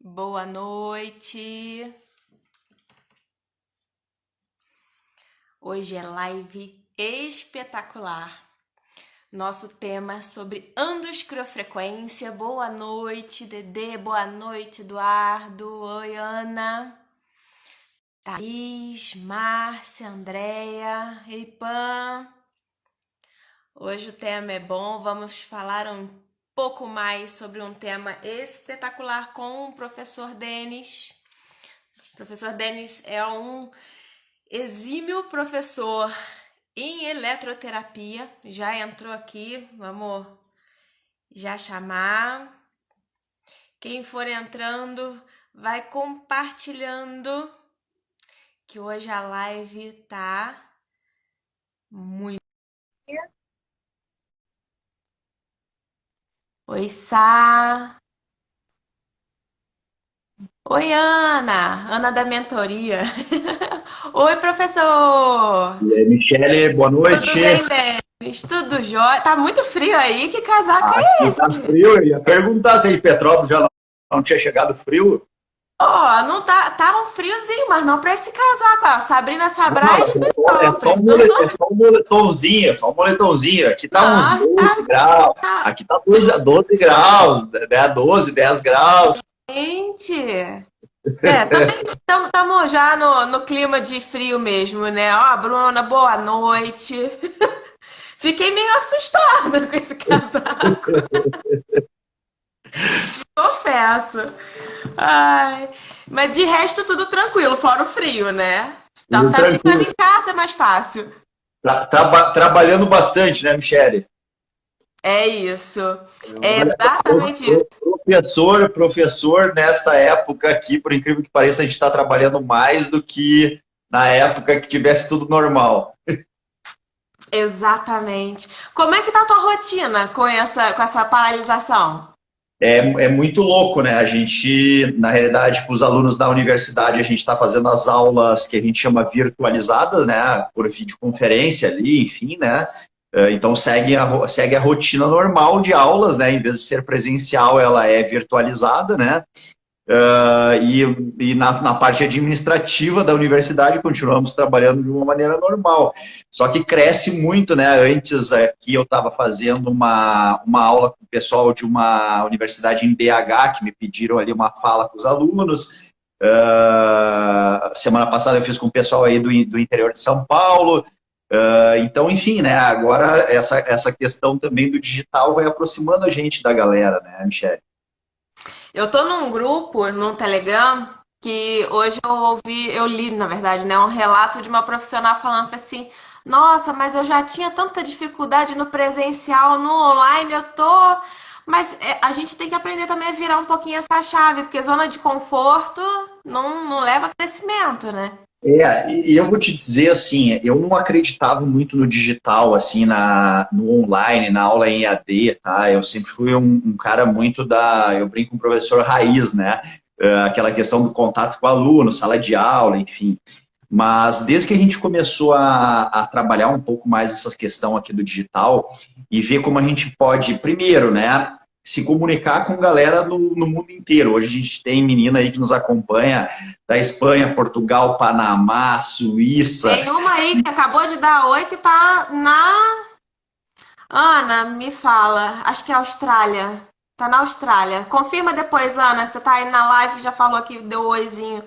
Boa noite. Hoje é live espetacular. Nosso tema é sobre endoscroofrequência. Boa noite, Dedê. Boa noite, Eduardo. Oi, Ana. Thaís, Márcia, Andréia, Eipan. Hoje o tema é bom. Vamos falar um pouco mais sobre um tema espetacular com o professor Denis. O professor Denis é um exímio professor em eletroterapia. Já entrou aqui, vamos já chamar. Quem for entrando, vai compartilhando, que hoje a live tá muito. Oi, Sá. Oi, Ana. Ana da mentoria. Oi, professor. E aí, Michele, boa Tudo noite. bem, Denis? Tudo jóia? Tá muito frio aí? Que casaco é Aqui esse? tá frio, eu ia perguntar se aí em Petrópolis já não tinha chegado frio. Ó, não tá um friozinho, mas não pra esse casaco, ó. Sabrina Não, Sabraia de Petrópolis. é só um moletomzinho, só um moletomzinho. Aqui tá uns Não, 12 graus, aqui tá 12 graus, né? 12, 10 graus. gente. É, também estamos já no clima de frio mesmo, né? Ó, Bruna, boa noite. Fiquei meio assustada com esse casaco, confesso. Ai, mas de resto tudo tranquilo, fora o frio, né? Tudo Tá ficando tranquilo. em casa é mais fácil. Trabalhando bastante, né, Michele? É isso. É Olha, exatamente isso. professor, nesta época aqui, por incrível que pareça, a gente está trabalhando mais do que na época que tivesse tudo normal. Exatamente. Como é que tá a tua rotina com essa paralisação? É muito louco, né? A gente, na realidade, com os alunos da universidade, a gente está fazendo as aulas que a gente chama virtualizadas, né? Por videoconferência ali, enfim, né? Então segue a rotina normal de aulas, né? Em vez de ser presencial, ela é virtualizada, né? E na parte administrativa da universidade continuamos trabalhando de uma maneira normal. Só que cresce muito, né? Antes aqui eu estava fazendo uma aula com o pessoal de uma universidade em BH, que me pediram ali uma fala com os alunos. Semana passada eu fiz com o pessoal aí do interior de São Paulo. Então, enfim, né? Agora essa questão também do digital vai aproximando a gente da galera, né, Michelle? Eu tô num grupo, num Telegram, que hoje eu li, na verdade, né, um relato de uma profissional falando assim: "Nossa, mas eu já tinha tanta dificuldade no presencial, no online, eu tô, mas a gente tem que aprender também a virar um pouquinho essa chave, porque zona de conforto não leva a crescimento, né?" E eu vou te dizer assim, eu não acreditava muito no digital, assim, no online, na aula em EAD, tá? Eu sempre fui um cara muito eu brinco com o professor raiz, né? Aquela questão do contato com o aluno, sala de aula, enfim. Mas desde que a gente começou a trabalhar um pouco mais essa questão aqui do digital e ver como a gente pode, primeiro, né, se comunicar com galera no mundo inteiro. Hoje a gente tem menina aí que nos acompanha da Espanha, Portugal, Panamá, Suíça. Tem uma aí que acabou de dar oi que tá na. Ana, me fala. Acho que é Austrália. Tá na Austrália. Confirma depois, Ana. Você tá aí na live, já falou aqui, deu oizinho.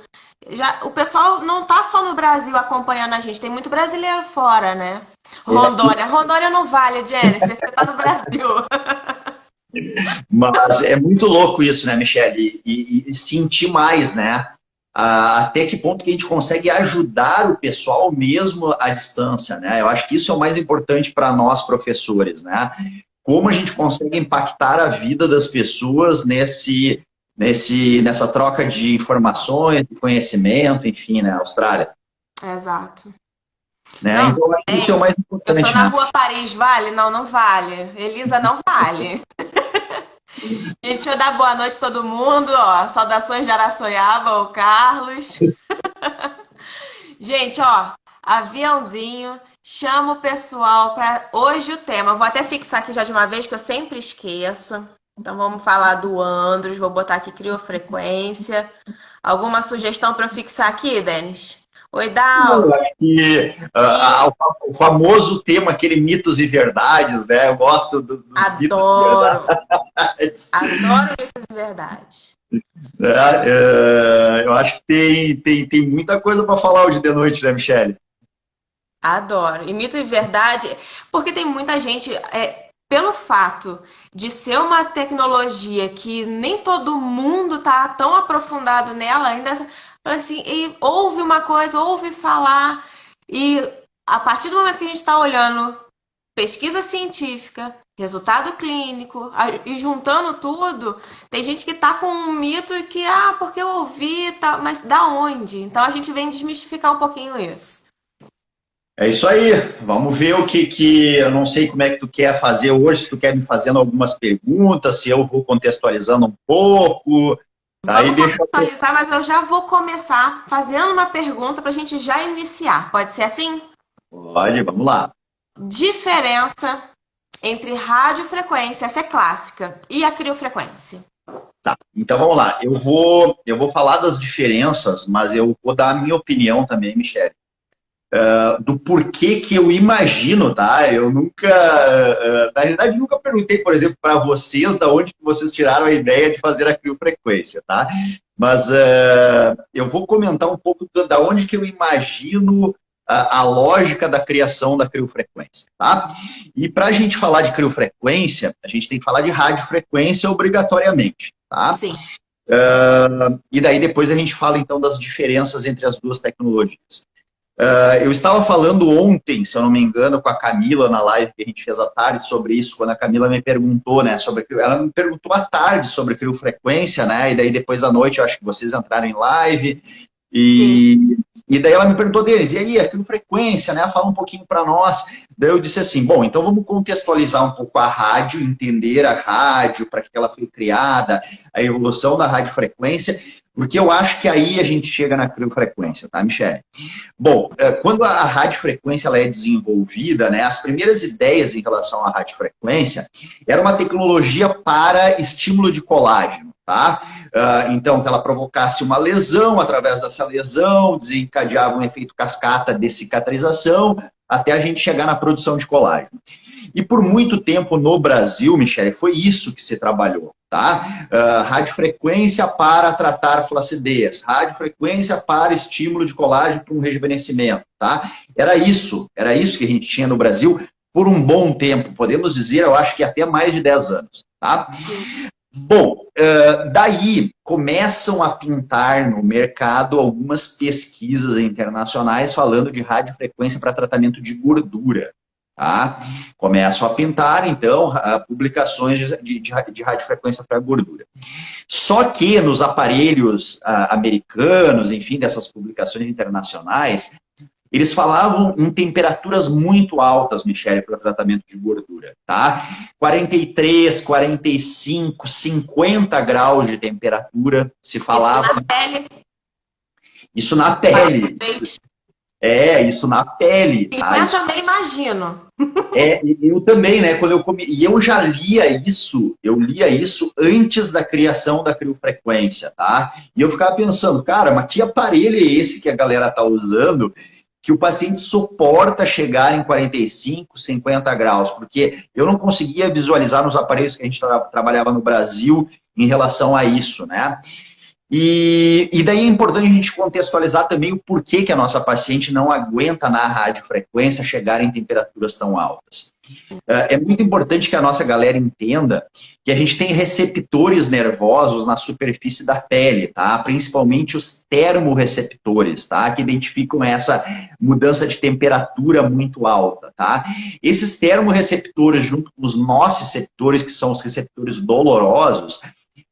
Já, o pessoal não tá só no Brasil acompanhando a gente, tem muito brasileiro fora, né? Rondônia. Rondônia não vale, Jennifer. Você tá no Brasil. Mas é muito louco isso, né, Michele? E sentir mais, né? Até que ponto que a gente consegue ajudar o pessoal mesmo à distância, né? Eu acho que isso é o mais importante para nós, professores, né? Como a gente consegue impactar a vida das pessoas nessa troca de informações, de conhecimento, enfim, né, Austrália, Exato. né? Não, Então, eu acho que isso é o tem. mais Eu tô importante, na né? rua Paris, vale? Não, não vale. Elisa, não vale. Gente, deixa eu dar boa noite a todo mundo, ó. Saudações de Araçoiaba, o Carlos. Gente, ó, aviãozinho, chama o pessoal para hoje o tema. Vou até fixar aqui já de uma vez que eu sempre esqueço. Então vamos falar do Andros, vou botar aqui criofrequência. Alguma sugestão para fixar aqui, Denis? Oi, Dal. E E o famoso tema, aquele mitos e verdades, né? Eu gosto dos mitos e adoro, verdades. adoro isso de verdade. Eu acho que tem muita coisa para falar hoje de noite, né, Michele? Adoro. E mito e verdade, porque tem muita gente, pelo fato de ser uma tecnologia que nem todo mundo tá tão aprofundado nela, ainda fala assim, e ouve uma coisa, ouve falar, e a partir do momento que a gente está olhando pesquisa científica, resultado clínico, e juntando tudo, tem gente que tá com um mito e que, porque eu ouvi, tá, mas da onde? Então a gente vem desmistificar um pouquinho isso. É isso aí. Vamos ver o que eu não sei como é que tu quer fazer hoje, se tu quer me fazendo algumas perguntas, se eu vou contextualizando um pouco. Aí Vamos deixa eu... contextualizar, mas eu já vou começar fazendo uma pergunta para a gente já iniciar. Pode ser assim? Pode, vamos lá. Diferença entre radiofrequência, essa é clássica, e a criofrequência. Tá, então vamos lá. Eu vou falar das diferenças, mas eu vou dar a minha opinião também, Michele, do porquê que eu imagino, tá? Eu nunca, na realidade, nunca perguntei, por exemplo, para vocês, da onde que vocês tiraram a ideia de fazer a criofrequência, tá? Mas eu vou comentar um pouco da onde que eu imagino a lógica da criação da criofrequência, tá? E para a gente falar de criofrequência, a gente tem que falar de radiofrequência obrigatoriamente, tá? Sim. E daí depois a gente fala, então, das diferenças entre as duas tecnologias. Eu estava falando ontem, se eu não me engano, com a Camila na live que a gente fez à tarde sobre isso, quando a Camila me perguntou, né, ela me perguntou à tarde sobre criofrequência, né, e daí depois à noite eu acho que vocês entraram em live, e daí ela me perguntou deles, e aí, a criofrequência, né, fala um pouquinho para nós. Daí eu disse assim, bom, então vamos contextualizar um pouco a rádio, entender a rádio, para que ela foi criada, a evolução da radiofrequência, porque eu acho que aí a gente chega na criofrequência, tá, Michele? Bom, quando a radiofrequência ela é desenvolvida, né, as primeiras ideias em relação à radiofrequência era uma tecnologia para estímulo de colágeno, tá? Então, que ela provocasse uma lesão, através dessa lesão, desencadeava um efeito cascata de cicatrização, até a gente chegar na produção de colágeno. E por muito tempo no Brasil, Michele, foi isso que se trabalhou, tá? Radiofrequência para tratar flacidez, radiofrequência para estímulo de colágeno para um rejuvenescimento, tá? Era isso que a gente tinha no Brasil por um bom tempo, podemos dizer, eu acho que até mais de 10 anos, tá? Bom, daí começam a pintar no mercado algumas pesquisas internacionais falando de radiofrequência para tratamento de gordura. Tá? Começam a pintar, então, publicações de radiofrequência para gordura. Só que nos aparelhos americanos, enfim, dessas publicações internacionais, eles falavam em temperaturas muito altas, Michele, para o tratamento de gordura, tá? 43, 45, 50 graus de temperatura, se falava... Isso na pele. Isso na pele. Isso na pele. 50 tá? eu nem imagino. Eu também, né? Quando eu comi... E eu já lia isso, antes da criação da criofrequência, tá? E eu ficava pensando, cara, mas que aparelho é esse que a galera tá usando que o paciente suporta chegar em 45, 50 graus? Porque eu não conseguia visualizar nos aparelhos que a gente trabalhava no Brasil em relação a isso, né? E daí é importante a gente contextualizar também o porquê que a nossa paciente não aguenta na radiofrequência chegar em temperaturas tão altas. É muito importante que a nossa galera entenda que a gente tem receptores nervosos na superfície da pele, tá? Principalmente os termorreceptores, tá? Que identificam essa mudança de temperatura muito alta, tá? Esses termorreceptores, junto com os nociceptores, que são os receptores dolorosos,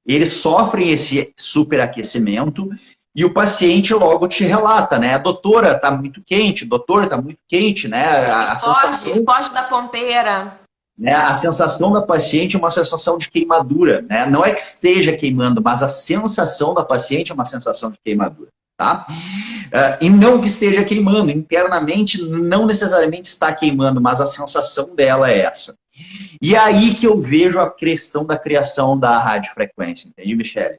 eles sofrem esse superaquecimento e o paciente logo te relata, né? Doutora, tá muito quente, doutor, tá muito quente, né? Foge da ponteira. Né? A sensação da paciente é uma sensação de queimadura, né? Não é que esteja queimando, mas a sensação da paciente é uma sensação de queimadura, tá? E não que esteja queimando, internamente não necessariamente está queimando, mas a sensação dela é essa. E aí que eu vejo a questão da criação da radiofrequência, entende, Michele?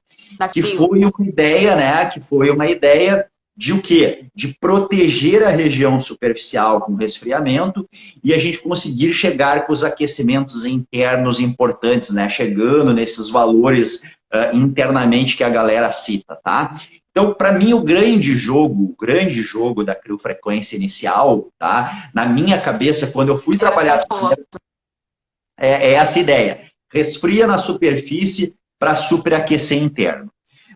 Que foi uma ideia, né? Que foi uma ideia de o quê? De proteger a região superficial com resfriamento e a gente conseguir chegar com os aquecimentos internos importantes, né? Chegando nesses valores internamente que a galera cita, tá? Então, para mim, o grande jogo da criofrequência inicial, tá? Na minha cabeça, quando eu fui trabalhar, é essa ideia. Resfria na superfície para superaquecer interno.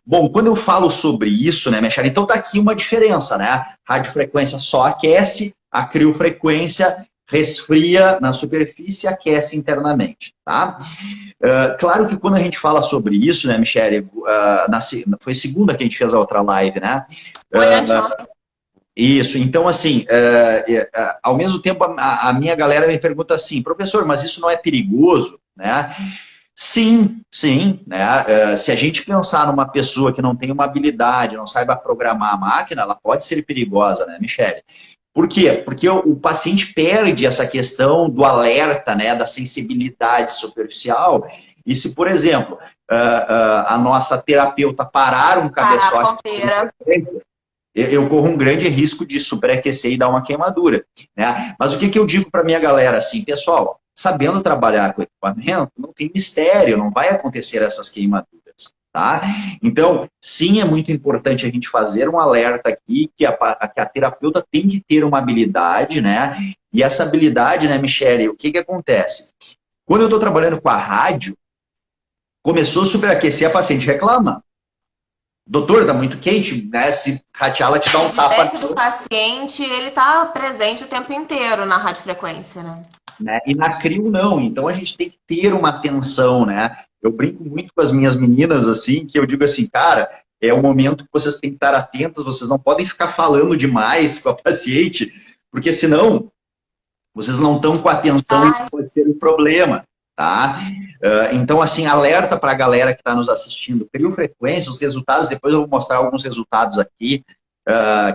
Bom, quando eu falo sobre isso, né, Michele, então tá aqui uma diferença, né? A radiofrequência só aquece, a criofrequência resfria na superfície e aquece internamente, tá? Claro que quando a gente fala sobre isso, né, Michele, foi segunda que a gente fez a outra live, né? Isso, então assim, ao mesmo tempo a minha galera me pergunta assim, professor, mas isso não é perigoso, né? Sim, né? Se a gente pensar numa pessoa que não tem uma habilidade, não saiba programar a máquina, ela pode ser perigosa, né, Michele? Por quê? Porque o paciente perde essa questão do alerta, né, da sensibilidade superficial. E se, por exemplo, a nossa terapeuta parar um cabeçote, eu corro um grande risco de superaquecer e dar uma queimadura, né? Mas o que eu digo para minha galera assim, pessoal, sabendo trabalhar com equipamento, não tem mistério, não vai acontecer essas queimaduras, tá? Então, sim, é muito importante a gente fazer um alerta aqui que a terapeuta tem que ter uma habilidade, né? E essa habilidade, né, Michele, o que acontece? Quando eu estou trabalhando com a rádio, começou a superaquecer, a paciente reclama. Doutor, tá muito quente, né? Se ratear, ela te dá um tapa. O do paciente, ele tá presente o tempo inteiro na radiofrequência, né? E na crio não, então a gente tem que ter uma atenção, né? Eu brinco muito com as minhas meninas, assim, que eu digo assim, cara, é um momento que vocês têm que estar atentas, vocês não podem ficar falando demais com a paciente, porque senão vocês não estão com atenção e pode ser um problema, tá? Então, assim, alerta para a galera que está nos assistindo, criofrequência, os resultados, depois eu vou mostrar alguns resultados aqui,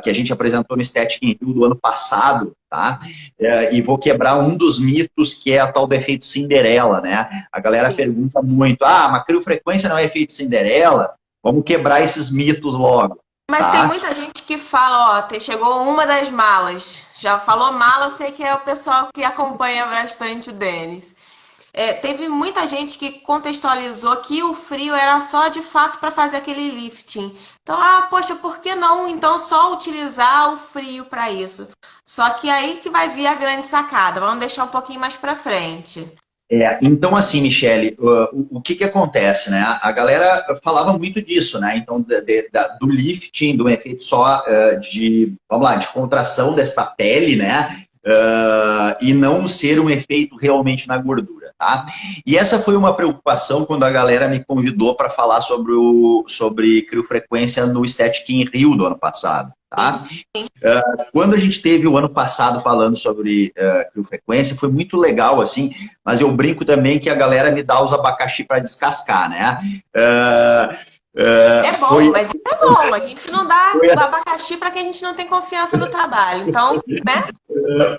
que a gente apresentou no Static in Rio do ano passado, tá? E vou quebrar um dos mitos que é a tal do efeito Cinderela, né? A galera pergunta muito, mas criofrequência não é efeito Cinderela? Vamos quebrar esses mitos logo. Mas tem muita gente que fala, chegou uma das malas. Já falou mala, eu sei que é o pessoal que acompanha bastante o Denis. Teve muita gente que contextualizou que o frio era só de fato para fazer aquele lifting. Então, poxa, por que não então só utilizar o frio para isso? Só que aí que vai vir a grande sacada. Vamos deixar um pouquinho mais para frente. Então, assim, Michele, o que acontece, né? A galera falava muito disso, né? Então, do lifting, do efeito só vamos lá, de contração dessa pele, né? E não ser um efeito realmente na gordura, tá? E essa foi uma preocupação quando a galera me convidou para falar sobre criofrequência no Static in Rio do ano passado, tá? Quando a gente teve o ano passado falando sobre criofrequência, foi muito legal, assim, mas eu brinco também que a galera me dá os abacaxi para descascar, né? É bom, mas isso é bom. A gente não dá abacaxi para quem a gente não tem confiança no trabalho. Então, né?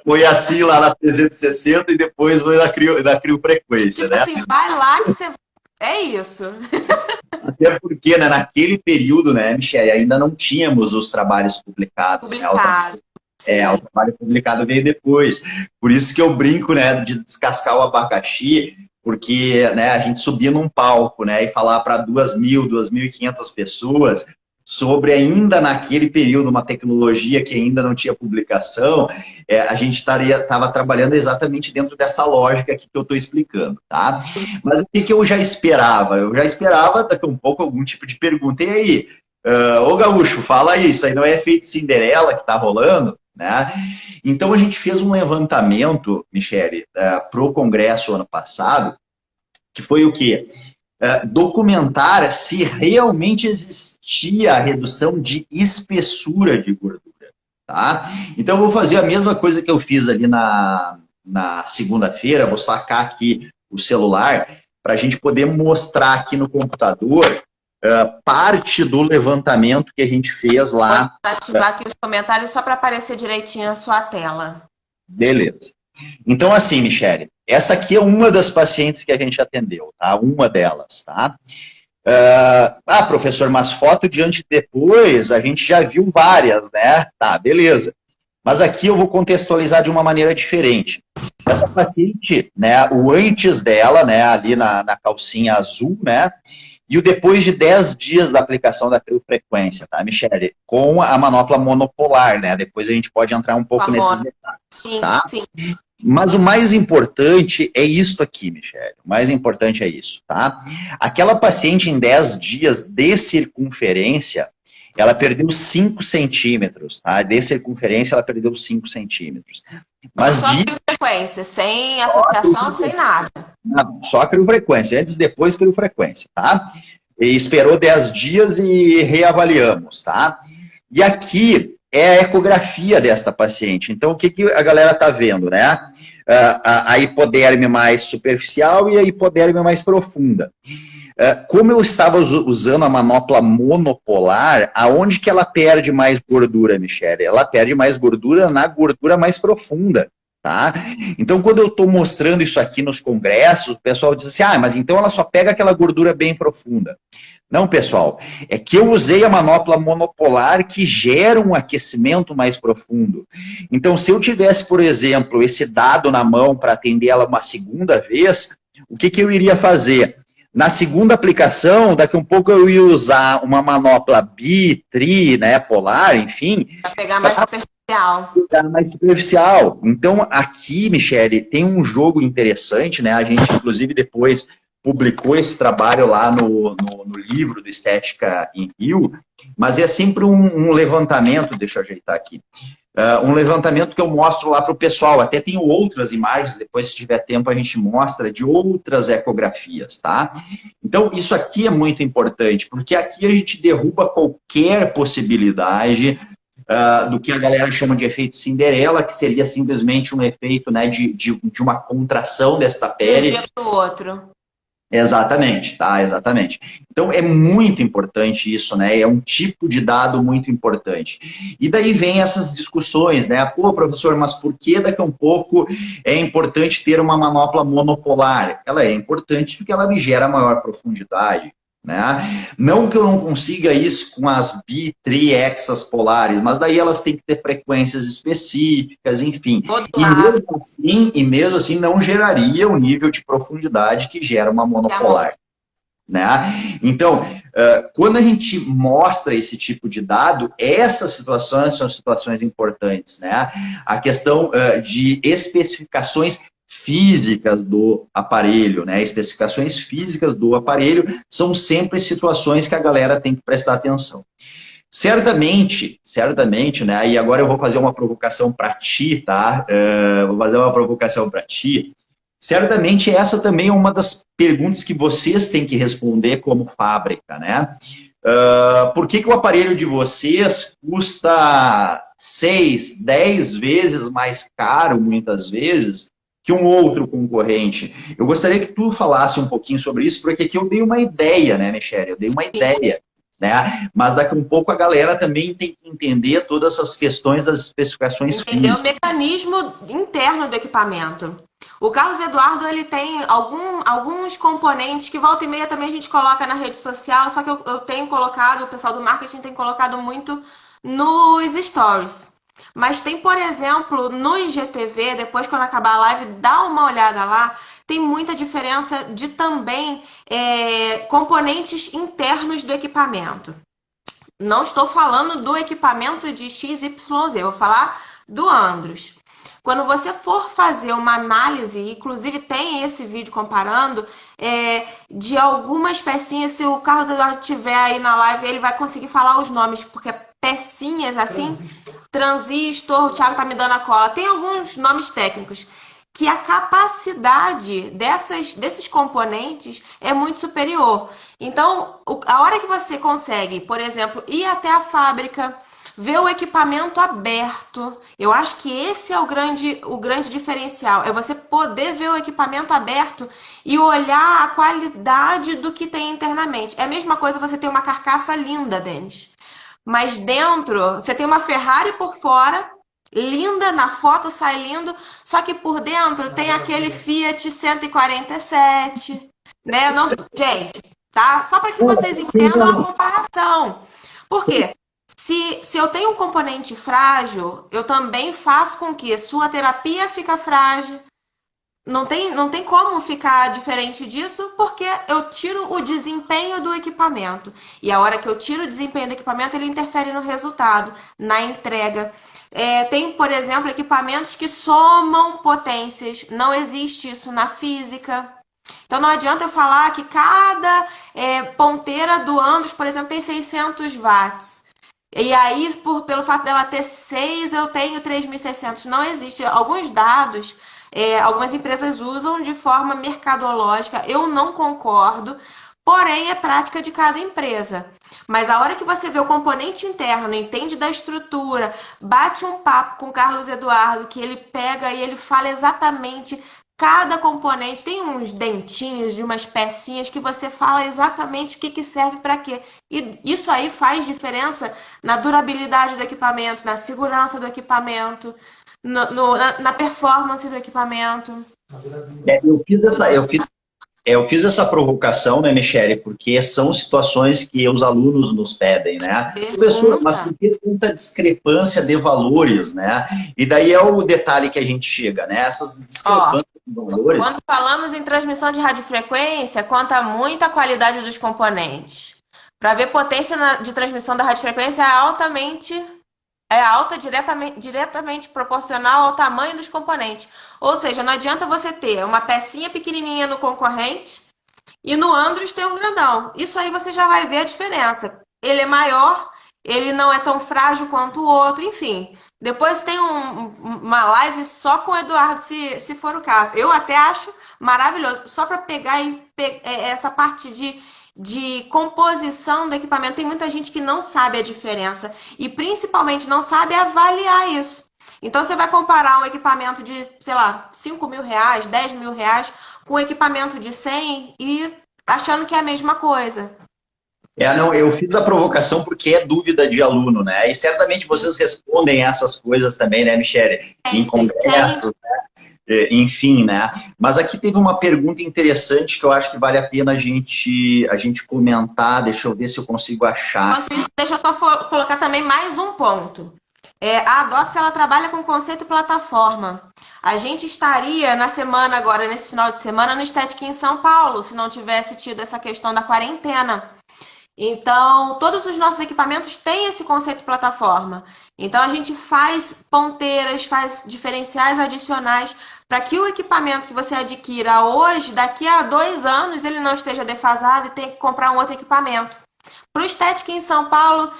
Foi assim lá na 360 e depois foi na criofrequência, tipo né? Assim, vai lá que você... É isso. Até porque, né, naquele período, né, Michele, ainda não tínhamos os trabalhos publicados. Né? O trabalho publicado veio depois. Por isso que eu brinco, né, de descascar o abacaxi, porque, né, a gente subia num palco, né, e falar para 2.000, 2.500 pessoas sobre ainda naquele período uma tecnologia que ainda não tinha publicação, a gente estava trabalhando exatamente dentro dessa lógica que eu estou explicando, tá? Mas o que eu já esperava? Eu já esperava daqui a um pouco algum tipo de pergunta. E aí, ô Gaúcho, fala aí, isso aí não é efeito Cinderela que está rolando? Né? Então a gente fez um levantamento, Michele, para o Congresso ano passado, que foi o quê? Documentar se realmente existia a redução de espessura de gordura. Tá? Então, eu vou fazer a mesma coisa que eu fiz ali na segunda-feira, vou sacar aqui o celular para a gente poder mostrar aqui no computador parte do levantamento que a gente fez lá. Vou ativar aqui os comentários só para aparecer direitinho na sua tela. Beleza. Então, assim, Michele, essa aqui é uma das pacientes que a gente atendeu, tá? Uma delas, tá? Professor, mas foto de antes e depois, a gente já viu várias, né? Tá, beleza. Mas aqui eu vou contextualizar de uma maneira diferente. Essa paciente, né, o antes dela, né, ali na calcinha azul, né, e o depois de 10 dias da aplicação da criofrequência, tá, Michele? Com a manopla monopolar, né? Depois a gente pode entrar um pouco nesses detalhes, sim, tá? sim. Mas o mais importante é isto aqui, Michele. O mais importante é isso, tá? Aquela paciente em 10 dias de circunferência, ela perdeu 5 centímetros, tá? De circunferência, ela perdeu 5 centímetros. Mas só de frequência, sem associação, sem nada. Só criofrequência, antes e depois criofrequência, tá? E esperou 10 dias e reavaliamos, tá? E aqui é a ecografia desta paciente. Então, o que, que a galera está vendo, né? A hipoderme mais superficial e a hipoderme mais profunda. Como eu estava usando a manopla monopolar, aonde que ela perde mais gordura, Michele? Ela perde mais gordura na gordura mais profunda. Tá? Então, quando eu estou mostrando isso aqui nos congressos, o pessoal diz assim, mas então ela só pega aquela gordura bem profunda. Não, pessoal, é que eu usei a manopla monopolar que gera um aquecimento mais profundo. Então, se eu tivesse, por exemplo, esse dado na mão para atender ela uma segunda vez, o que, que eu iria fazer? Na segunda aplicação, daqui a um pouco eu ia usar uma manopla bi, tri, né, polar, enfim. Para pegar mais superficial. Pegar mais superficial. Então, aqui, Michele, tem um jogo interessante, né? A gente, inclusive, depois publicou esse trabalho lá no livro do Estética em Rio, mas é sempre um levantamento, deixa eu ajeitar aqui, um levantamento que eu mostro lá para o pessoal, até tenho outras imagens, depois se tiver tempo a gente mostra, de outras ecografias, tá? Então, isso aqui é muito importante, porque aqui a gente derruba qualquer possibilidade do que a galera chama de efeito Cinderela, que seria simplesmente um efeito, né, de uma contração desta pele. De um dia para o outro. Exatamente, tá? Exatamente. Então é muito importante isso, né? É um tipo de dado muito importante. E daí vem essas discussões, né? Pô, professor, mas por que daqui a um pouco é importante ter uma manopla monopolar? Ela é importante porque ela me gera maior profundidade. Né? Não que eu não consiga isso com as bi, tri, hexas polares, mas daí elas têm que ter frequências específicas, enfim. E mesmo assim não geraria o nível de profundidade que gera uma monopolar. Né? Então, quando a gente mostra esse tipo de dado, essas situações são situações importantes. Né? A questão de especificações físicas do aparelho, né? Especificações físicas do aparelho são sempre situações que a galera tem que prestar atenção. Certamente, né? E agora eu vou fazer uma provocação para ti, tá? Vou fazer uma provocação para ti. Certamente essa também é uma das perguntas que vocês têm que responder como fábrica, né? Por que o aparelho de vocês custa 6, 10 vezes mais caro, muitas vezes, que um outro concorrente? Eu gostaria que tu falasse um pouquinho sobre isso, porque aqui eu dei uma ideia, né, Michele? Eu dei uma ideia, né? Mas daqui a um pouco a galera também tem que entender todas essas questões das especificações físicas. Entender o mecanismo interno do equipamento. O Carlos Eduardo, ele tem alguns componentes que volta e meia também a gente coloca na rede social, só que eu tenho colocado, o pessoal do marketing tem colocado muito nos stories. Mas tem, por exemplo, no IGTV, depois quando acabar a live, dá uma olhada lá, tem muita diferença de também componentes internos do equipamento. Não estou falando do equipamento de XYZ, vou falar do Andros. Quando você for fazer uma análise, inclusive tem esse vídeo comparando, de algumas pecinhas, se o Carlos Eduardo estiver aí na live, ele vai conseguir falar os nomes, porque pecinhas assim, transistor, o Thiago tá me dando a cola, tem alguns nomes técnicos, que a capacidade desses componentes é muito superior. Então, a hora que você consegue, por exemplo, ir até a fábrica, ver o equipamento aberto, eu acho que esse é o grande diferencial, é você poder ver o equipamento aberto e olhar a qualidade do que tem internamente. É a mesma coisa você ter uma carcaça linda, Denis, mas dentro você tem uma Ferrari por fora linda, na foto sai lindo, só que por dentro tem aquele Fiat 147, né? Não, gente, tá? Só para que vocês entendam a comparação. Por quê? Se eu tenho um componente frágil, eu também faço com que sua terapia fica frágil. Não tem como ficar diferente disso, porque eu tiro o desempenho do equipamento. E a hora que eu tiro o desempenho do equipamento, ele interfere no resultado, na entrega. Tem, por exemplo, equipamentos que somam potências. Não existe isso na física. Então não adianta eu falar que cada ponteira do Andros, por exemplo, tem 600 watts. E aí, pelo fato dela ter 6, eu tenho 3.600. Não existe. Alguns dados, algumas empresas usam de forma mercadológica. Eu não concordo, porém é prática de cada empresa. Mas a hora que você vê o componente interno, entende da estrutura, bate um papo com o Carlos Eduardo, que ele pega e ele fala exatamente cada componente, tem uns dentinhos de umas pecinhas que você fala exatamente o que serve para quê. E isso aí faz diferença na durabilidade do equipamento, na segurança do equipamento, na performance do equipamento. Eu fiz essa provocação, né, Michele, porque são situações que os alunos nos pedem, né? Professor, mas por que tanta discrepância de valores, né? E daí é o detalhe que a gente chega, né? Essas discrepâncias de valores... Quando falamos em transmissão de radiofrequência, conta muito a qualidade dos componentes. Para ver potência de transmissão da radiofrequência é alta diretamente proporcional ao tamanho dos componentes. Ou seja, não adianta você ter uma pecinha pequenininha no concorrente e no Andros tem um grandão. Isso aí você já vai ver a diferença. Ele é maior, ele não é tão frágil quanto o outro, enfim. Depois tem uma live só com o Eduardo, se for o caso. Eu até acho maravilhoso. Só para pegar essa parte de composição do equipamento. Tem muita gente que não sabe a diferença e principalmente não sabe avaliar isso. Então você vai comparar um equipamento de, sei lá, 5 mil reais, 10 mil reais com um equipamento de 100 e achando que é a mesma coisa. Não, eu fiz a provocação porque é dúvida de aluno, né? E certamente vocês respondem essas coisas também, né, Michele? Em congressos, né? Enfim, né? Mas aqui teve uma pergunta interessante que eu acho que vale a pena a gente comentar. Deixa eu ver se eu consigo achar. Deixa eu só colocar também mais um ponto. A Adox, ela trabalha com conceito plataforma. A gente estaria na semana agora, nesse final de semana, no Estética em São Paulo, se não tivesse tido essa questão da quarentena. Então, todos os nossos equipamentos têm esse conceito plataforma. Então, a gente faz ponteiras, faz diferenciais adicionais para que o equipamento que você adquira hoje, daqui a 2 anos, ele não esteja defasado e tenha que comprar um outro equipamento. Para o Estética em São Paulo,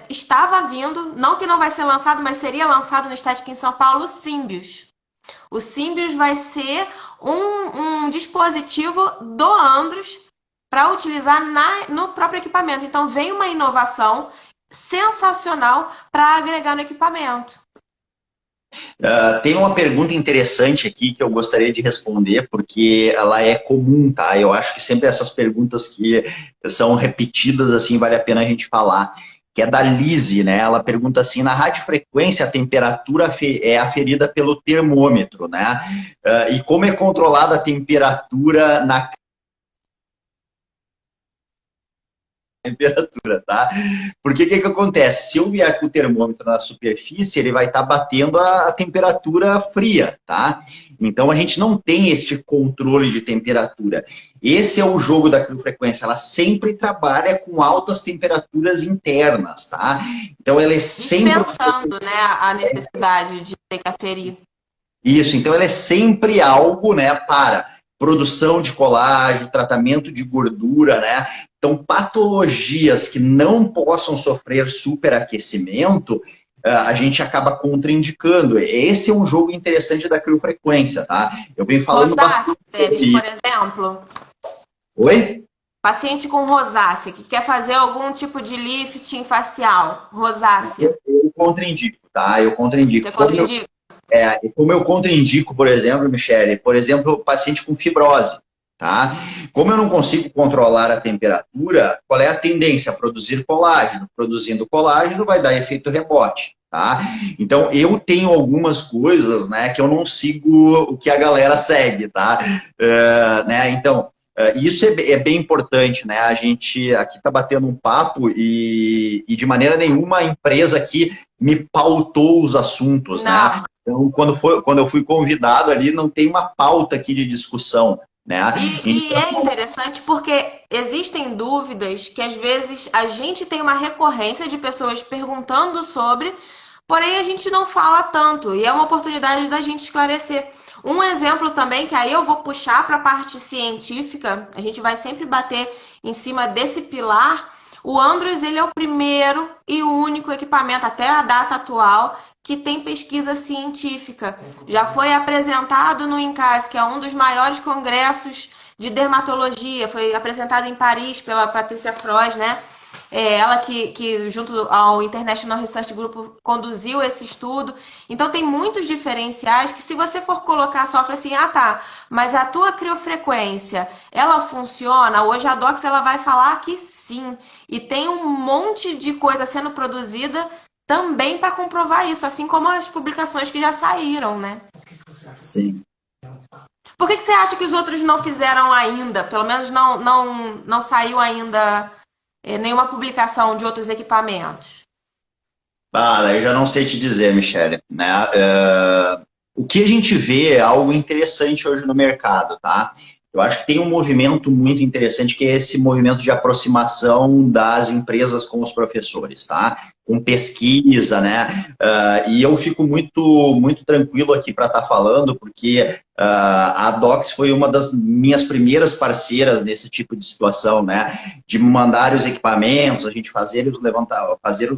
estava vindo, não que não vai ser lançado, mas seria lançado no Estética em São Paulo o Symbios. O Symbios vai ser um dispositivo do Andros para utilizar no próprio equipamento. Então, vem uma inovação sensacional para agregar no equipamento. Tem uma pergunta interessante aqui que eu gostaria de responder, porque ela é comum, tá? Eu acho que sempre essas perguntas que são repetidas, assim, vale a pena a gente falar, que é da Lise, né? Ela pergunta assim, na radiofrequência a temperatura é aferida pelo termômetro, né? E como é controlada a temperatura na temperatura, tá? Porque o que acontece? Se eu vier com o termômetro na superfície, ele vai estar batendo a temperatura fria, tá? Então, a gente não tem este controle de temperatura. Esse é o jogo da criofrequência. Ela sempre trabalha com altas temperaturas internas, tá? Então, ela é sempre... Dispensando, né, a necessidade de ter que aferir. Isso, então ela é sempre algo, né, para produção de colágeno, tratamento de gordura, né? Então, patologias que não possam sofrer superaquecimento, a gente acaba contraindicando. Esse é um jogo interessante da criofrequência, tá? Eu venho falando bastante sobre isso. Por exemplo. Oi? Paciente com rosácea, que quer fazer algum tipo de lifting facial. Rosácea. Eu contraindico, tá? Eu contraindico. Você contraindica? Como eu contraindico, por exemplo, Michele, por exemplo, paciente com fibrose, tá? Como eu não consigo controlar a temperatura, qual é a tendência? A produzir colágeno. Produzindo colágeno vai dar efeito rebote, tá? Então, eu tenho algumas coisas, né, que eu não sigo o que a galera segue, tá? Né, então, isso é bem importante, né? A gente aqui está batendo um papo e de maneira nenhuma a empresa aqui me pautou os assuntos, né? Não. Então, quando eu fui convidado ali, não tem uma pauta aqui de discussão, né? E Então, é interessante porque existem dúvidas que às vezes a gente tem uma recorrência de pessoas perguntando sobre, porém a gente não fala tanto, e é uma oportunidade da gente esclarecer. Um exemplo também, que aí eu vou puxar para a parte científica, a gente vai sempre bater em cima desse pilar. O Andros, ele é o primeiro e o único equipamento, até a data atual, que tem pesquisa científica. Já foi apresentado no INCAS, que é um dos maiores congressos de dermatologia, foi apresentado em Paris pela Patrícia Frois, né? Ela que, junto ao International Research Group, conduziu esse estudo. Então, tem muitos diferenciais que, se você for colocar só, fala assim, ah, tá, mas a tua criofrequência, ela funciona? Hoje a Dox, ela vai falar que sim. E tem um monte de coisa sendo produzida também para comprovar isso, assim como as publicações que já saíram, né? sim. Por que você acha que os outros não fizeram ainda? Pelo menos não saiu ainda nenhuma publicação de outros equipamentos. Eu já não sei te dizer, Michele, né? O que a gente vê é algo interessante hoje no mercado, tá? Eu acho que tem um movimento muito interessante que é esse movimento de aproximação das empresas com os professores, tá? Com pesquisa, né? E eu fico muito tranquilo aqui para estar falando, porque a Docs foi uma das minhas primeiras parceiras nesse tipo de situação, né? De mandar os equipamentos, a gente fazer os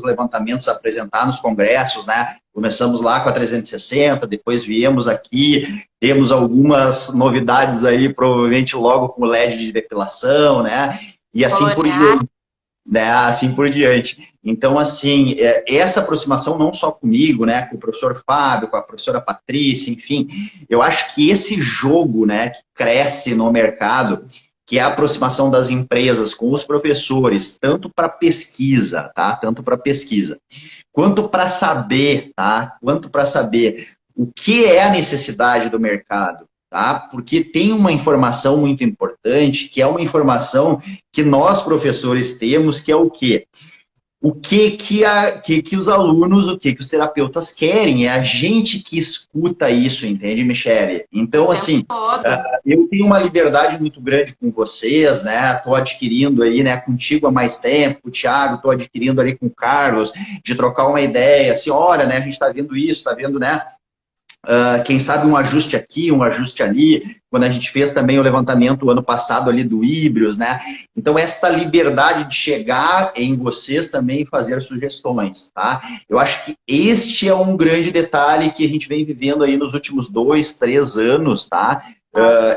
levantamentos, apresentar nos congressos, né? Começamos lá com a 360, depois viemos aqui, temos algumas novidades aí, provavelmente logo com o LED de depilação, né? E assim por diante. Né, assim por diante. Então, assim, essa aproximação não só comigo, né, com o professor Fábio, com a professora Patrícia, enfim, eu acho que esse jogo, né, que cresce no mercado, que é a aproximação das empresas com os professores, tanto para pesquisa, tá, tanto para pesquisa, quanto para saber, tá, quanto para saber o que é a necessidade do mercado, tá? Porque tem uma informação muito importante, que é uma informação que nós, professores, temos, que é o quê? O que os alunos, o que os terapeutas querem, é a gente que escuta isso, entende, Michele? Então, assim, eu tenho uma liberdade muito grande com vocês, né? Estou adquirindo aí, né, contigo há mais tempo, com o Thiago, estou adquirindo ali com o Carlos, de trocar uma ideia, assim, olha, né, a gente está vendo isso, está vendo, né? Quem sabe um ajuste aqui, um ajuste ali, quando a gente fez também o levantamento ano passado ali do Híbrios, né? Então, esta liberdade de chegar em vocês também e fazer sugestões, tá? Eu acho que este é um grande detalhe que a gente vem vivendo aí nos últimos 2, 3 anos, tá?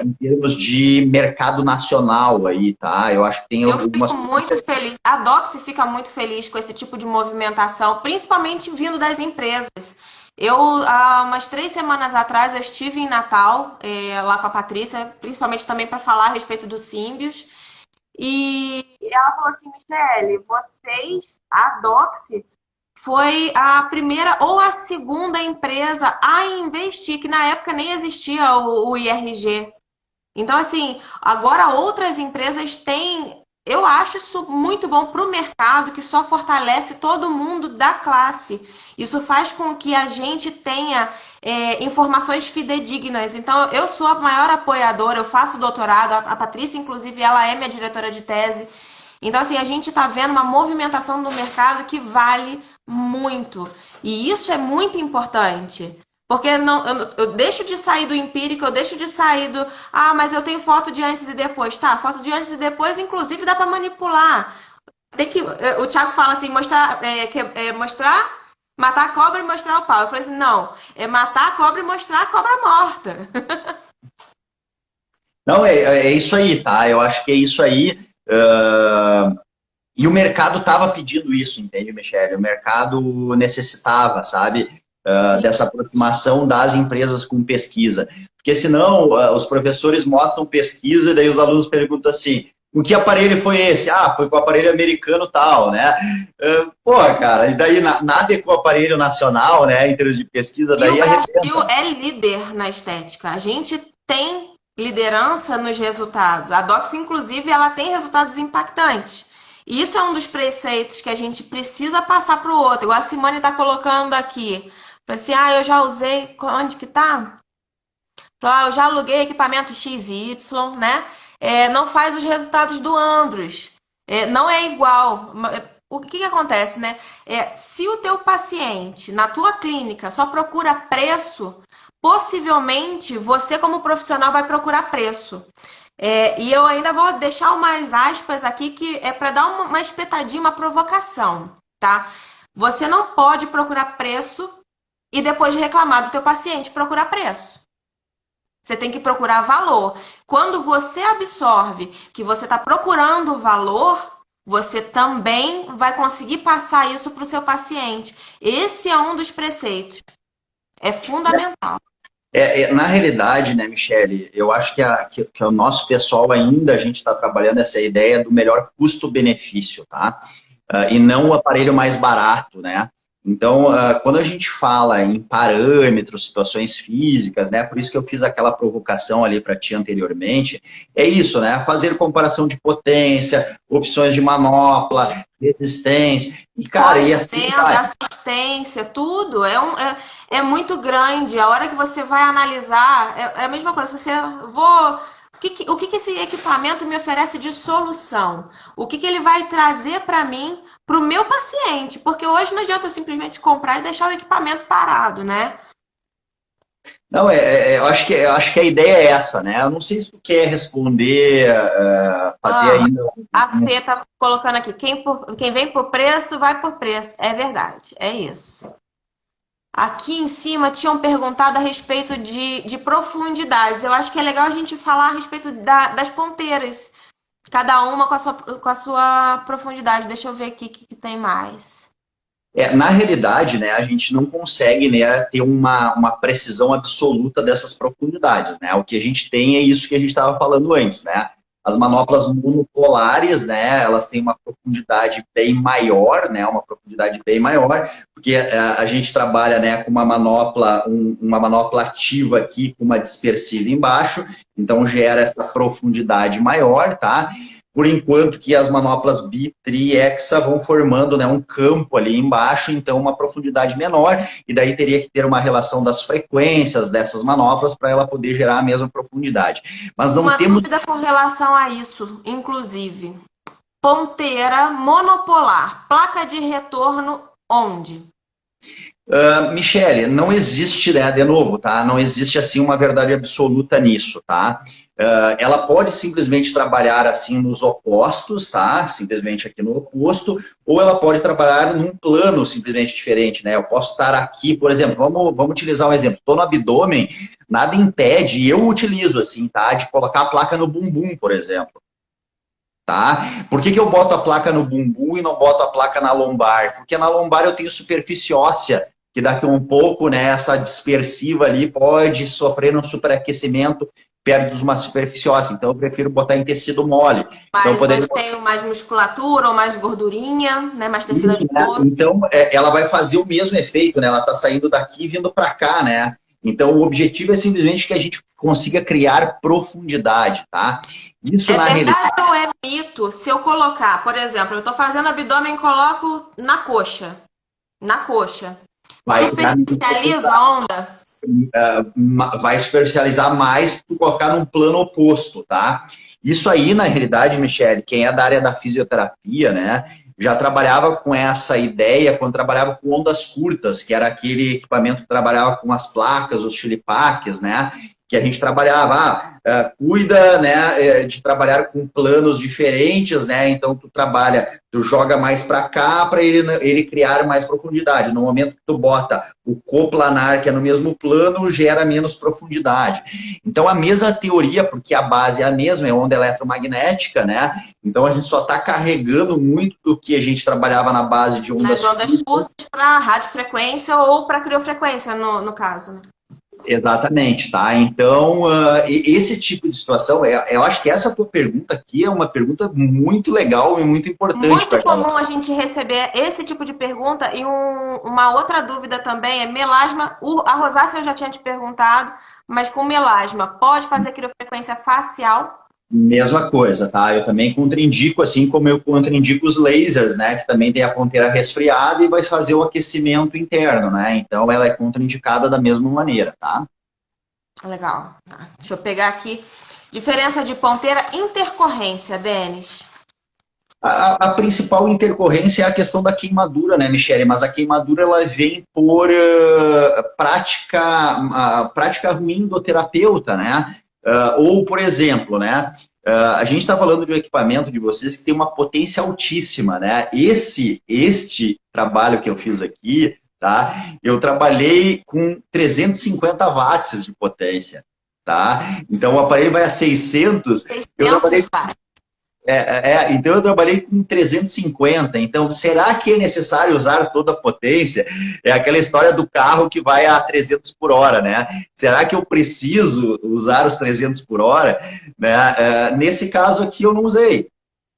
Em termos de mercado nacional aí, tá? Eu acho que tem algumas... Eu fico muito feliz, a Doxy fica muito feliz com esse tipo de movimentação, principalmente vindo das empresas. Há umas 3 semanas atrás, eu estive em Natal, lá com a Patrícia, principalmente também para falar a respeito do Símbios. E ela falou assim, Michele, vocês, a Doxy, foi a primeira ou a segunda empresa a investir, que na época nem existia o IRG. Então, assim, agora outras empresas têm... Eu acho isso muito bom para o mercado, que só fortalece todo mundo da classe. Isso faz com que a gente tenha informações fidedignas. Então, eu sou a maior apoiadora, eu faço doutorado, a Patrícia, inclusive, ela é minha diretora de tese. Então, assim, a gente está vendo uma movimentação no mercado que vale muito. E isso é muito importante. Porque eu deixo de sair do empírico, eu deixo de sair do... Ah, mas eu tenho foto de antes e depois. Tá, foto de antes e depois, inclusive, dá para manipular. O Thiago fala assim, mostrar, matar a cobra e mostrar o pau. Eu falei assim, não, é matar a cobra e mostrar a cobra morta. Não, é isso aí, tá? Eu acho que é isso aí. E o mercado estava pedindo isso, entende, Michele? O mercado necessitava, sabe? Dessa aproximação das empresas com pesquisa. Porque senão os professores mostram pesquisa e daí os alunos perguntam assim, O que aparelho foi esse? Ah, foi com o aparelho americano tal, né? Pô, cara, e daí nada é com o aparelho nacional, né? Em termos de pesquisa, E o daí Brasil arrebenta. é líder na estética. A gente tem liderança nos resultados. A Dox, inclusive, ela tem resultados impactantes. E isso é um dos preceitos que a gente precisa passar para o outro. Igual a Simone está colocando aqui. Assim, eu já usei. Onde que tá? Eu já aluguei equipamento XY, né? Não faz os resultados do Andros. Não é igual. O que que acontece, né? Se o teu paciente, na tua clínica, só procura preço, possivelmente você, como profissional, vai procurar preço. E eu ainda vou deixar umas aspas aqui que é para dar uma espetadinha, uma provocação, tá? Você não pode procurar preço e depois reclamar do teu paciente procurar preço. Você tem que procurar valor. Quando você absorve que você está procurando valor, você também vai conseguir passar isso para o seu paciente. Esse é um dos preceitos. É fundamental. Na realidade, né, Michele, eu acho que o nosso pessoal ainda, a gente está trabalhando essa ideia do melhor custo-benefício, tá? E não o aparelho mais barato, né? Então, quando a gente fala em parâmetros, situações físicas, né? Por isso que eu fiz aquela provocação ali para ti anteriormente, é isso, né? Fazer comparação de potência, opções de manopla, resistência, e cara, e assim vai. Pós-venda, assistência, tudo é muito grande. A hora que você vai analisar, é a mesma coisa. Você vou. O que esse equipamento me oferece de solução? O que ele vai trazer para mim, para o meu paciente? Porque hoje não adianta eu simplesmente comprar e deixar o equipamento parado, né? Não, eu acho que a ideia é essa, né? Eu não sei se tu quer responder, fazer Ó, ainda. a Fê tá colocando aqui, quem vem por preço, vai por preço. É verdade, é isso. Aqui em cima tinham perguntado a respeito de profundidades. Eu acho que é legal a gente falar a respeito das ponteiras. Cada uma com a sua profundidade. Deixa eu ver aqui o que tem mais. Na realidade, né, a gente não consegue, né, ter uma precisão absoluta dessas profundidades, né? O que a gente tem é isso que a gente estava falando antes, né? As manoplas monopolares, né, elas têm uma profundidade bem maior, né, uma profundidade bem maior, porque a gente trabalha, né, com uma manopla ativa aqui, com uma dispersiva embaixo, então gera essa profundidade maior, tá? Por enquanto que as manoplas bi, tri, hexa vão formando, né, um campo ali embaixo, então uma profundidade menor, e daí teria que ter uma relação das frequências dessas manoplas para ela poder gerar a mesma profundidade. Mas não Uma temos... dúvida com relação a isso, inclusive. Ponteira monopolar, placa de retorno onde? Michele, não existe, né, de novo, tá? Não existe, assim, uma verdade absoluta nisso, tá? Ela pode simplesmente trabalhar, assim, nos opostos, tá? Simplesmente aqui no oposto, ou ela pode trabalhar num plano simplesmente diferente, né? Eu posso estar aqui, por exemplo, vamos utilizar um exemplo. Estou no abdômen, nada impede, e eu utilizo, assim, tá? De colocar a placa no bumbum, por exemplo. Tá? Por que eu boto a placa no bumbum e não boto a placa na lombar? Porque na lombar eu tenho superfície óssea, que daqui a um pouco, né, essa dispersiva ali pode sofrer um superaquecimento perto de uma superfície óssea. Então eu prefiro botar em tecido mole. Então, Mais onde tem mais musculatura ou mais gordurinha, né? Mais tecido isso, né? adiposo. Então, ela vai fazer o mesmo efeito, né? Ela está saindo daqui e vindo para cá, né? Então, o objetivo é simplesmente que a gente consiga criar profundidade, tá? Isso É na realidade... verdade ou é mito? Se eu colocar, por exemplo, eu estou fazendo abdômen e coloco na coxa. Na coxa. Superficializa a onda? Vai superficializar mais se tu colocar num plano oposto, tá? Isso aí, na realidade, Michele, quem é da área da fisioterapia, né, já trabalhava com essa ideia quando trabalhava com ondas curtas, que era aquele equipamento que trabalhava com as placas, os chilipaques, né, que a gente trabalhava, cuida, né, de trabalhar com planos diferentes, né, então tu joga mais para cá para ele criar mais profundidade. No momento que tu bota o coplanar, que é no mesmo plano, gera menos profundidade. Então a mesma teoria, porque a base é a mesma, é onda eletromagnética, né, então a gente só está carregando muito do que a gente trabalhava na base de ondas curtas para radiofrequência ou para criofrequência, no caso, né? Exatamente, tá? Então, esse tipo de situação, eu acho que essa tua pergunta aqui é uma pergunta muito legal e muito importante para Muito a galera. comum a gente receber esse tipo de pergunta e uma outra dúvida também é melasma. A rosácea eu já tinha te perguntado, mas com melasma, pode fazer quirofrequência facial? Mesma coisa, tá? Eu também contraindico, assim como eu contraindico os lasers, né? Que também tem a ponteira resfriada e vai fazer o aquecimento interno, né? Então, ela é contraindicada da mesma maneira, tá? Legal. Tá. Deixa eu pegar aqui. Diferença de ponteira, intercorrência, Denis. A principal intercorrência é a questão da queimadura, né, Michele? Mas a queimadura ela vem por prática ruim do terapeuta, né? Ou, por exemplo, né? A gente está falando de um equipamento de vocês que tem uma potência altíssima, né? Este trabalho que eu fiz aqui, tá? Eu trabalhei com 350 watts de potência, tá? Então o aparelho vai a 600, eu 600 trabalhei watts. então eu trabalhei com 350. Então, será que é necessário usar toda a potência? É aquela história do carro que vai a 300 por hora, né? Será que eu preciso usar os 300 por hora? Né? Nesse caso aqui eu não usei.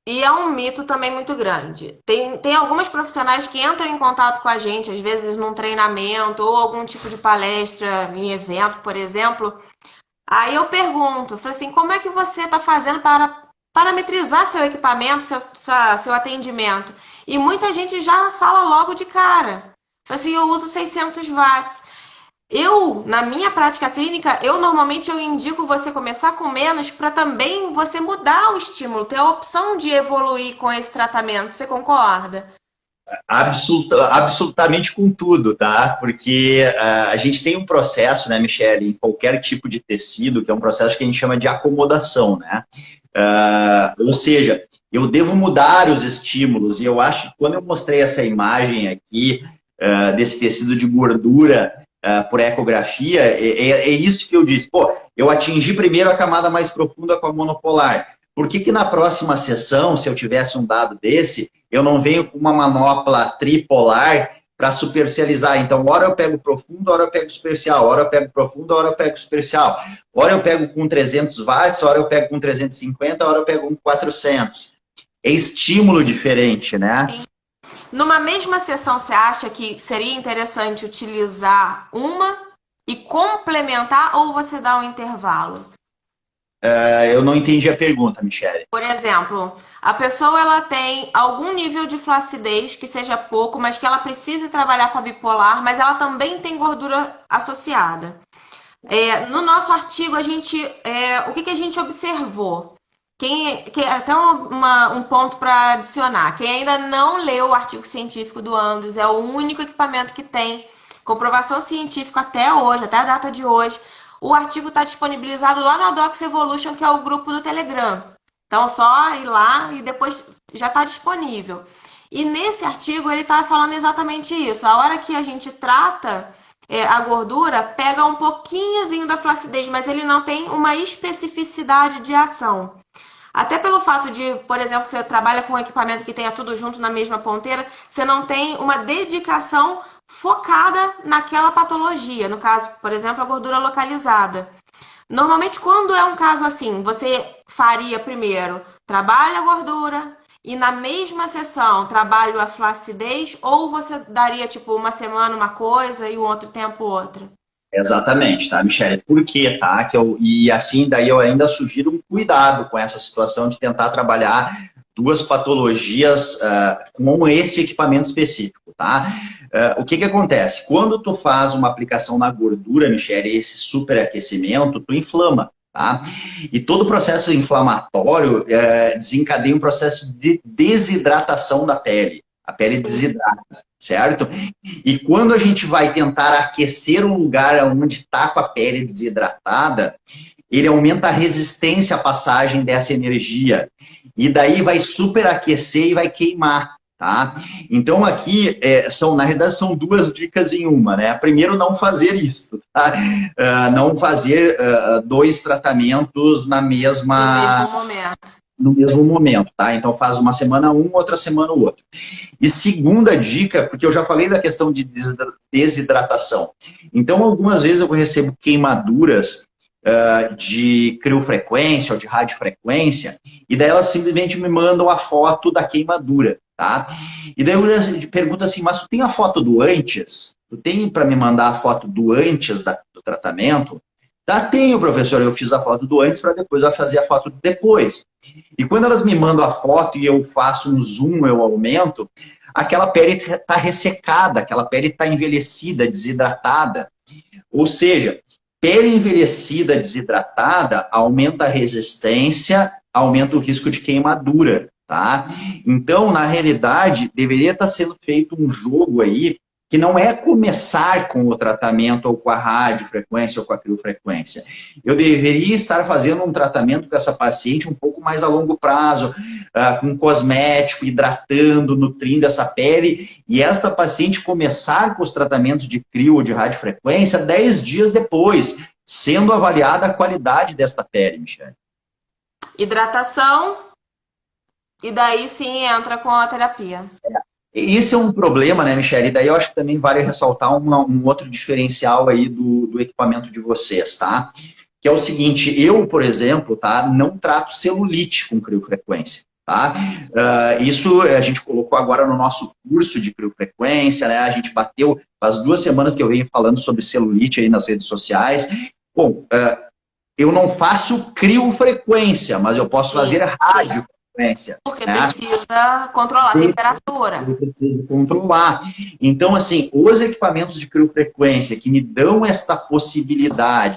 E é um mito também muito grande. Tem algumas profissionais que entram em contato com a gente, às vezes num treinamento ou algum tipo de palestra em evento, por exemplo. Aí eu pergunto, falo assim, como é que você está fazendo para parametrizar seu equipamento, seu atendimento? E muita gente já fala logo de cara. Fala assim, eu uso 600 watts. Na minha prática clínica, normalmente eu indico você começar com menos para também você mudar o estímulo, ter a opção de evoluir com esse tratamento. Você concorda? Absolutamente com tudo, tá? Porque a gente tem um processo, né, Michele, em qualquer tipo de tecido, que é um processo que a gente chama de acomodação, né? Ou seja, eu devo mudar os estímulos, e eu acho que quando eu mostrei essa imagem aqui, desse tecido de gordura por ecografia, é isso que eu disse. Pô, eu atingi primeiro a camada mais profunda com a monopolar. Por que na próxima sessão, se eu tivesse um dado desse, eu não venho com uma manopla tripolar para supercializar? Então, hora eu pego profundo, hora eu pego superficial, hora eu pego profundo, hora eu pego superficial. Hora eu pego com 300 watts, hora eu pego com 350, hora eu pego com 400. É estímulo diferente, né? Sim. Numa mesma sessão, você acha que seria interessante utilizar uma e complementar ou você dá um intervalo? Eu não entendi a pergunta, Michele. Por exemplo, a pessoa ela tem algum nível de flacidez que seja pouco, mas que ela precise trabalhar com a bipolar, mas ela também tem gordura associada. No nosso artigo, o que a gente observou? Até um ponto para adicionar. Quem ainda não leu o artigo científico do Andros, é o único equipamento que tem comprovação científica até hoje, até a data de hoje. O artigo está disponibilizado lá no Docs Evolution, que é o grupo do Telegram. Então, só ir lá e depois já está disponível. E nesse artigo, ele está falando exatamente isso. A hora que a gente trata a gordura, pega um pouquinhozinho da flacidez, mas ele não tem uma especificidade de ação. Até pelo fato de, por exemplo, você trabalha com um equipamento que tenha tudo junto na mesma ponteira, você não tem uma dedicação focada naquela patologia. No caso, por exemplo, a gordura localizada. Normalmente, quando é um caso assim, você faria primeiro, trabalho a gordura e na mesma sessão trabalho a flacidez, ou você daria tipo uma semana uma coisa e o outro tempo outra? Exatamente, tá, Michele? Por quê, tá? E assim, daí eu ainda sugiro um cuidado com essa situação de tentar trabalhar duas patologias com esse equipamento específico, tá? O que acontece? Quando tu faz uma aplicação na gordura, Michele, esse superaquecimento, tu inflama, tá? E todo o processo inflamatório desencadeia um processo de desidratação da pele. A pele desidrata, certo? E quando a gente vai tentar aquecer um lugar onde está com a pele desidratada, ele aumenta a resistência à passagem dessa energia. E daí vai superaquecer e vai queimar, tá? Então aqui, na realidade, são duas dicas em uma, né? Primeiro, não fazer isso, tá? Não fazer dois tratamentos No mesmo momento. no mesmo momento, tá? Então faz uma semana um, outra semana o outro. E segunda dica, porque eu já falei da questão de desidratação. Então, algumas vezes eu recebo queimaduras de criofrequência ou de radiofrequência, e daí elas simplesmente me mandam a foto da queimadura, tá? E daí eu pergunto assim, mas tu tem a foto do antes? Tu tem para me mandar a foto do antes do tratamento? Tá, tenho, professor, eu fiz a foto do antes para depois eu fazer a foto do depois. E quando elas me mandam a foto e eu faço um zoom, eu aumento, aquela pele está ressecada, aquela pele está envelhecida, desidratada. Ou seja, pele envelhecida, desidratada, aumenta a resistência, aumenta o risco de queimadura, tá? Então, na realidade, deveria estar sendo feito um jogo aí que não é começar com o tratamento ou com a radiofrequência ou com a criofrequência. Eu deveria estar fazendo um tratamento com essa paciente um pouco mais a longo prazo, com cosmético, hidratando, nutrindo essa pele, e esta paciente começar com os tratamentos de crio ou de radiofrequência 10 dias depois, sendo avaliada a qualidade desta pele, Michele. Hidratação, e daí sim entra com a terapia. Esse é um problema, né, Michele? E daí eu acho que também vale ressaltar um outro diferencial aí do equipamento de vocês, tá? Que é o seguinte, eu, por exemplo, tá, não trato celulite com criofrequência, tá? Isso a gente colocou agora no nosso curso de criofrequência, né? A gente bateu, faz 2 semanas que eu venho falando sobre celulite aí nas redes sociais. Bom, eu não faço criofrequência, mas eu posso fazer radiofrequência. Porque precisa controlar a temperatura. Precisa controlar. Então, assim, os equipamentos de criofrequência que me dão essa possibilidade,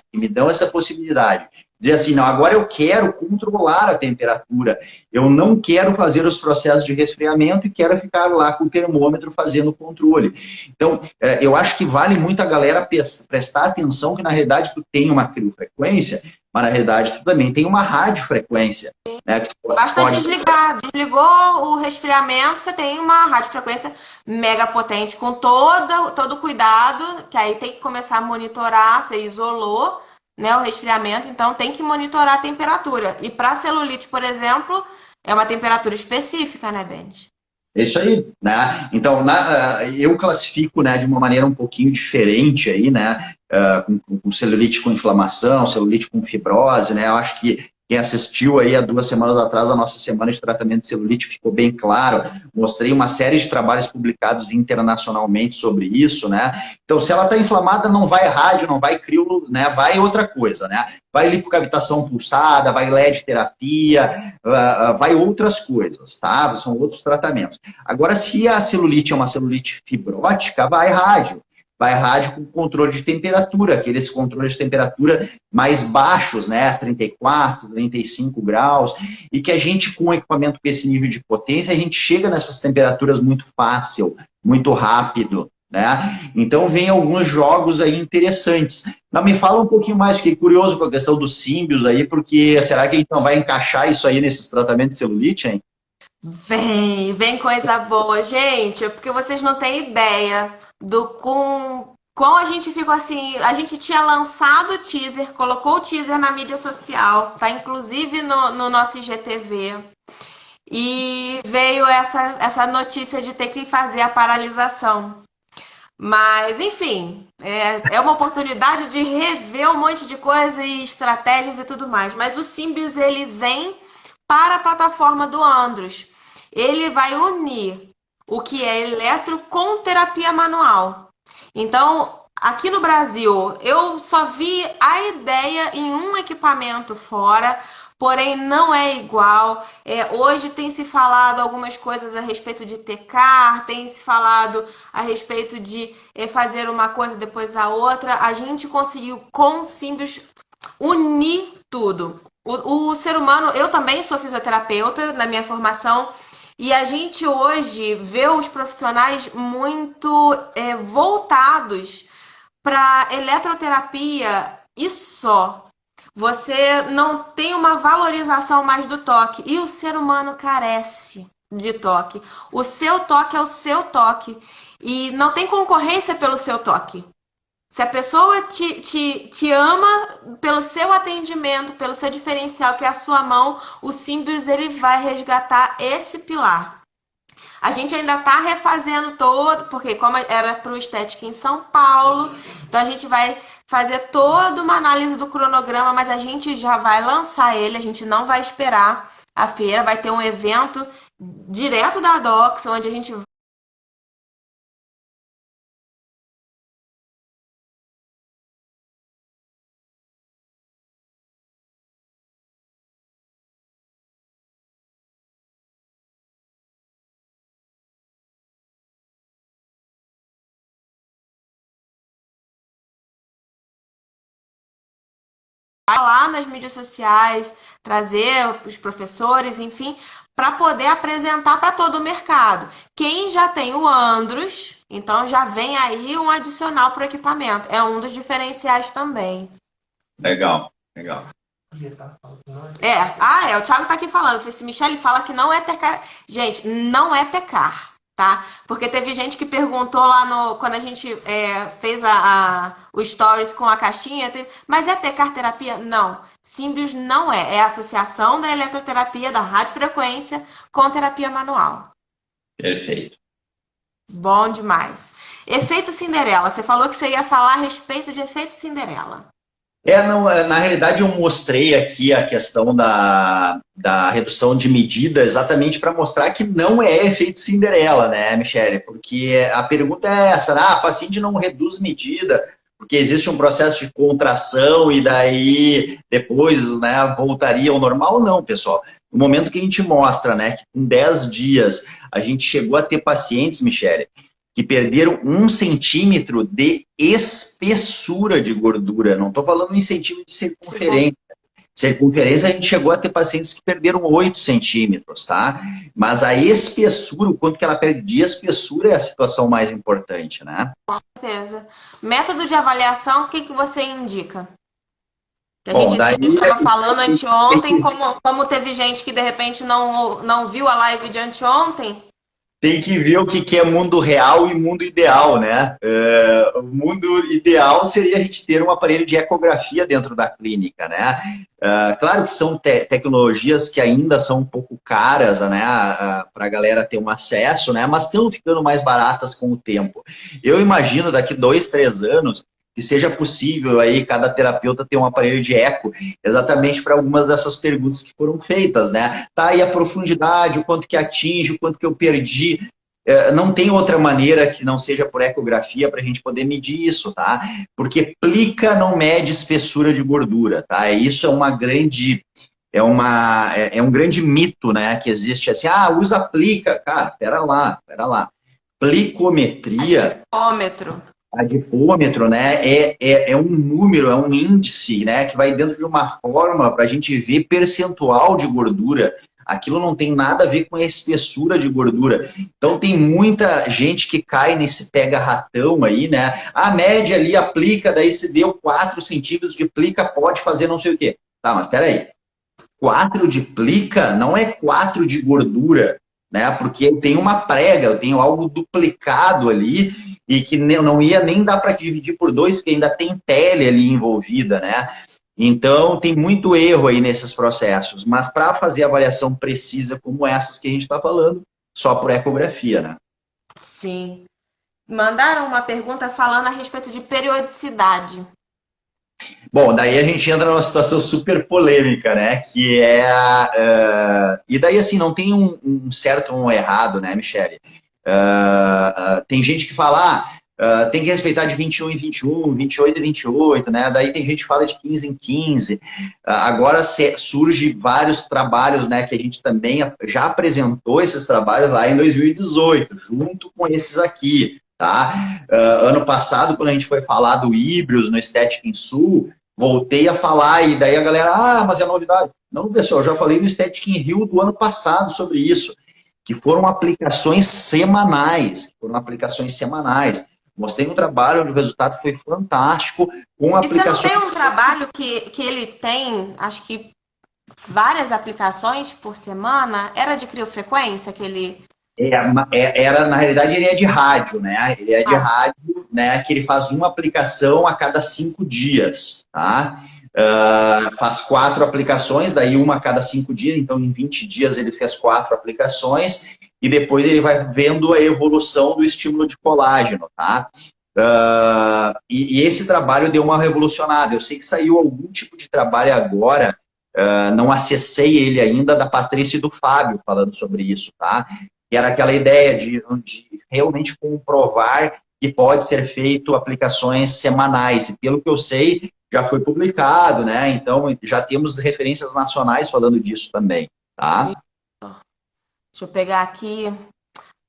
dizer assim, não, agora eu quero controlar a temperatura, eu não quero fazer os processos de resfriamento e quero ficar lá com o termômetro fazendo o controle. Então, eu acho que vale muito a galera prestar atenção que, na realidade, tu tem uma criofrequência, mas, na realidade, tu também tem uma radiofrequência. Né, basta desligar. Desligou o resfriamento, você tem uma radiofrequência mega potente, com todo o cuidado, que aí tem que começar a monitorar, você isolou, né, o resfriamento, então tem que monitorar a temperatura. E para celulite, por exemplo, é uma temperatura específica, né, Denis? É isso aí, né? Então, eu classifico, né, de uma maneira um pouquinho diferente aí, né, com celulite com inflamação, celulite com fibrose, né? Eu acho que quem assistiu aí há 2 semanas atrás a nossa semana de tratamento de celulite ficou bem claro. Mostrei uma série de trabalhos publicados internacionalmente sobre isso, né? Então, se ela está inflamada, não vai rádio, não vai crio, né? Vai outra coisa, né? Vai lipocavitação pulsada, vai LED terapia, vai outras coisas, tá? São outros tratamentos. Agora, se a celulite é uma celulite fibrótica, vai rádio. Vai rádio com controle de temperatura, aqueles controles de temperatura mais baixos, né? 34, 35 graus, e que a gente, com equipamento com esse nível de potência, a gente chega nessas temperaturas muito fácil, muito rápido, né? Então, vem alguns jogos aí interessantes. Mas me fala um pouquinho mais, fiquei curioso com a questão dos símbios aí, porque será que a gente não vai encaixar isso aí nesses tratamentos de celulite, hein? Vem coisa boa, gente, porque vocês não têm ideia do como a gente ficou assim. A gente tinha lançado o teaser, colocou o teaser na mídia social, tá inclusive no nosso IGTV, e veio essa notícia de ter que fazer a paralisação. Mas, enfim, é uma oportunidade de rever um monte de coisa e estratégias e tudo mais. Mas o Symbios, ele vem para a plataforma do Andros. Ele vai unir o que é eletro com terapia manual. Então, aqui no Brasil, eu só vi a ideia em um equipamento fora, porém não é igual. Hoje tem se falado algumas coisas a respeito de TCAR, tem se falado a respeito de fazer uma coisa depois a outra. A gente conseguiu com o Symbios unir tudo. O ser humano, eu também sou fisioterapeuta na minha formação, e a gente hoje vê os profissionais muito voltados para eletroterapia e só. Você não tem uma valorização mais do toque. E o ser humano carece de toque. O seu toque é o seu toque. E não tem concorrência pelo seu toque. Se a pessoa te ama pelo seu atendimento, pelo seu diferencial, que é a sua mão, o Symbios ele vai resgatar esse pilar. A gente ainda está refazendo todo, porque como era para o Estética em São Paulo, então a gente vai fazer toda uma análise do cronograma, mas a gente já vai lançar ele, a gente não vai esperar a feira, vai ter um evento direto da Docs, onde a gente lá nas mídias sociais, trazer os professores, enfim, para poder apresentar para todo o mercado. Quem já tem o Andros, então já vem aí um adicional para o equipamento. É um dos diferenciais também. Legal, legal. O Thiago tá aqui falando. Se Michele fala que não é Tecar. Gente, não é Tecar, tá? Porque teve gente que perguntou lá no. Quando a gente fez o Stories com a caixinha, mas é Tecar terapia? Não. Symbios não é. É a associação da eletroterapia, da radiofrequência, com terapia manual. Perfeito. Bom demais. Efeito Cinderela. Você falou que você ia falar a respeito de efeito Cinderela. Não, na realidade eu mostrei aqui a questão da redução de medida exatamente para mostrar que não é efeito Cinderela, né, Michele? Porque a pergunta é essa, né? A paciente não reduz medida porque existe um processo de contração e daí depois, né, voltaria ao normal? Não, pessoal. No momento que a gente mostra, né, que com 10 dias a gente chegou a ter pacientes, Michele, que perderam 1 centímetro de espessura de gordura. Não estou falando em centímetro de circunferência. Circunferência, a gente chegou a ter pacientes que perderam 8 centímetros, tá? Mas a espessura, o quanto que ela perde de espessura é a situação mais importante, né? Com certeza. Método de avaliação, o que você indica? Que a Bom, gente estava falando anteontem, como teve gente que de repente não viu a live de anteontem. Tem que ver o que é mundo real e mundo ideal, né? O mundo ideal seria a gente ter um aparelho de ecografia dentro da clínica, né? Claro que são tecnologias que ainda são um pouco caras, né? Para a galera ter um acesso, né? Mas estão ficando mais baratas com o tempo. Eu imagino daqui 2, 3 anos que seja possível aí cada terapeuta ter um aparelho de eco, exatamente para algumas dessas perguntas que foram feitas, né? Tá aí a profundidade, o quanto que atinge, o quanto que eu perdi. Não tem outra maneira que não seja por ecografia para a gente poder medir isso, tá? Porque plica não mede espessura de gordura, tá? Isso é uma grande... É um grande mito, né? Que existe assim, usa plica. Cara, pera lá. Plicometria... Adipômetro, né, é um número, é um índice, né, que vai dentro de uma fórmula para a gente ver percentual de gordura. Aquilo não tem nada a ver com a espessura de gordura. Então tem muita gente que cai nesse pega-ratão aí, né? A média ali aplica, daí se deu 4 centímetros de plica, pode fazer não sei o quê. Tá, mas peraí. 4 de plica não é 4 de gordura, né? Porque eu tenho uma prega, eu tenho algo duplicado ali, e que não ia nem dar para dividir por 2, porque ainda tem pele ali envolvida, né? Então, tem muito erro aí nesses processos. Mas para fazer avaliação precisa como essas que a gente está falando, só por ecografia, né? Sim. Mandaram uma pergunta falando a respeito de periodicidade. Bom, daí a gente entra numa situação super polêmica, né? Que é... E daí, assim, não tem um certo ou um errado, né, Michele? Tem gente que fala, tem que respeitar de 21 em 21, 28 em 28, né? Daí tem gente que fala de 15 em 15. Agora surge vários trabalhos, né? Que a gente também já apresentou esses trabalhos lá em 2018, junto com esses aqui, tá? Ano passado, quando a gente foi falar do híbridos no Estética em Sul, voltei a falar e daí a galera, mas é novidade. Não, pessoal, eu já falei no Estética em Rio do ano passado sobre isso, que foram aplicações semanais. Mostrei um trabalho onde o resultado foi fantástico. Com aplicações... E você não tem um trabalho que ele tem, acho que, várias aplicações por semana? Era de criofrequência que ele... Na realidade, ele é de rádio, né? Ele é de rádio, né, que ele faz uma aplicação a cada 5 dias, tá? Faz 4 aplicações, daí uma a cada 5 dias, então em 20 dias ele fez 4 aplicações, e depois ele vai vendo a evolução do estímulo de colágeno, tá? E esse trabalho deu uma revolucionada. Eu sei que saiu algum tipo de trabalho agora, não acessei ele ainda, da Patrícia e do Fábio falando sobre isso, tá? Que era aquela ideia de realmente comprovar que pode ser feito aplicações semanais. E pelo que eu sei, já foi publicado, né? Então já temos referências nacionais falando disso também, tá? Deixa eu pegar aqui.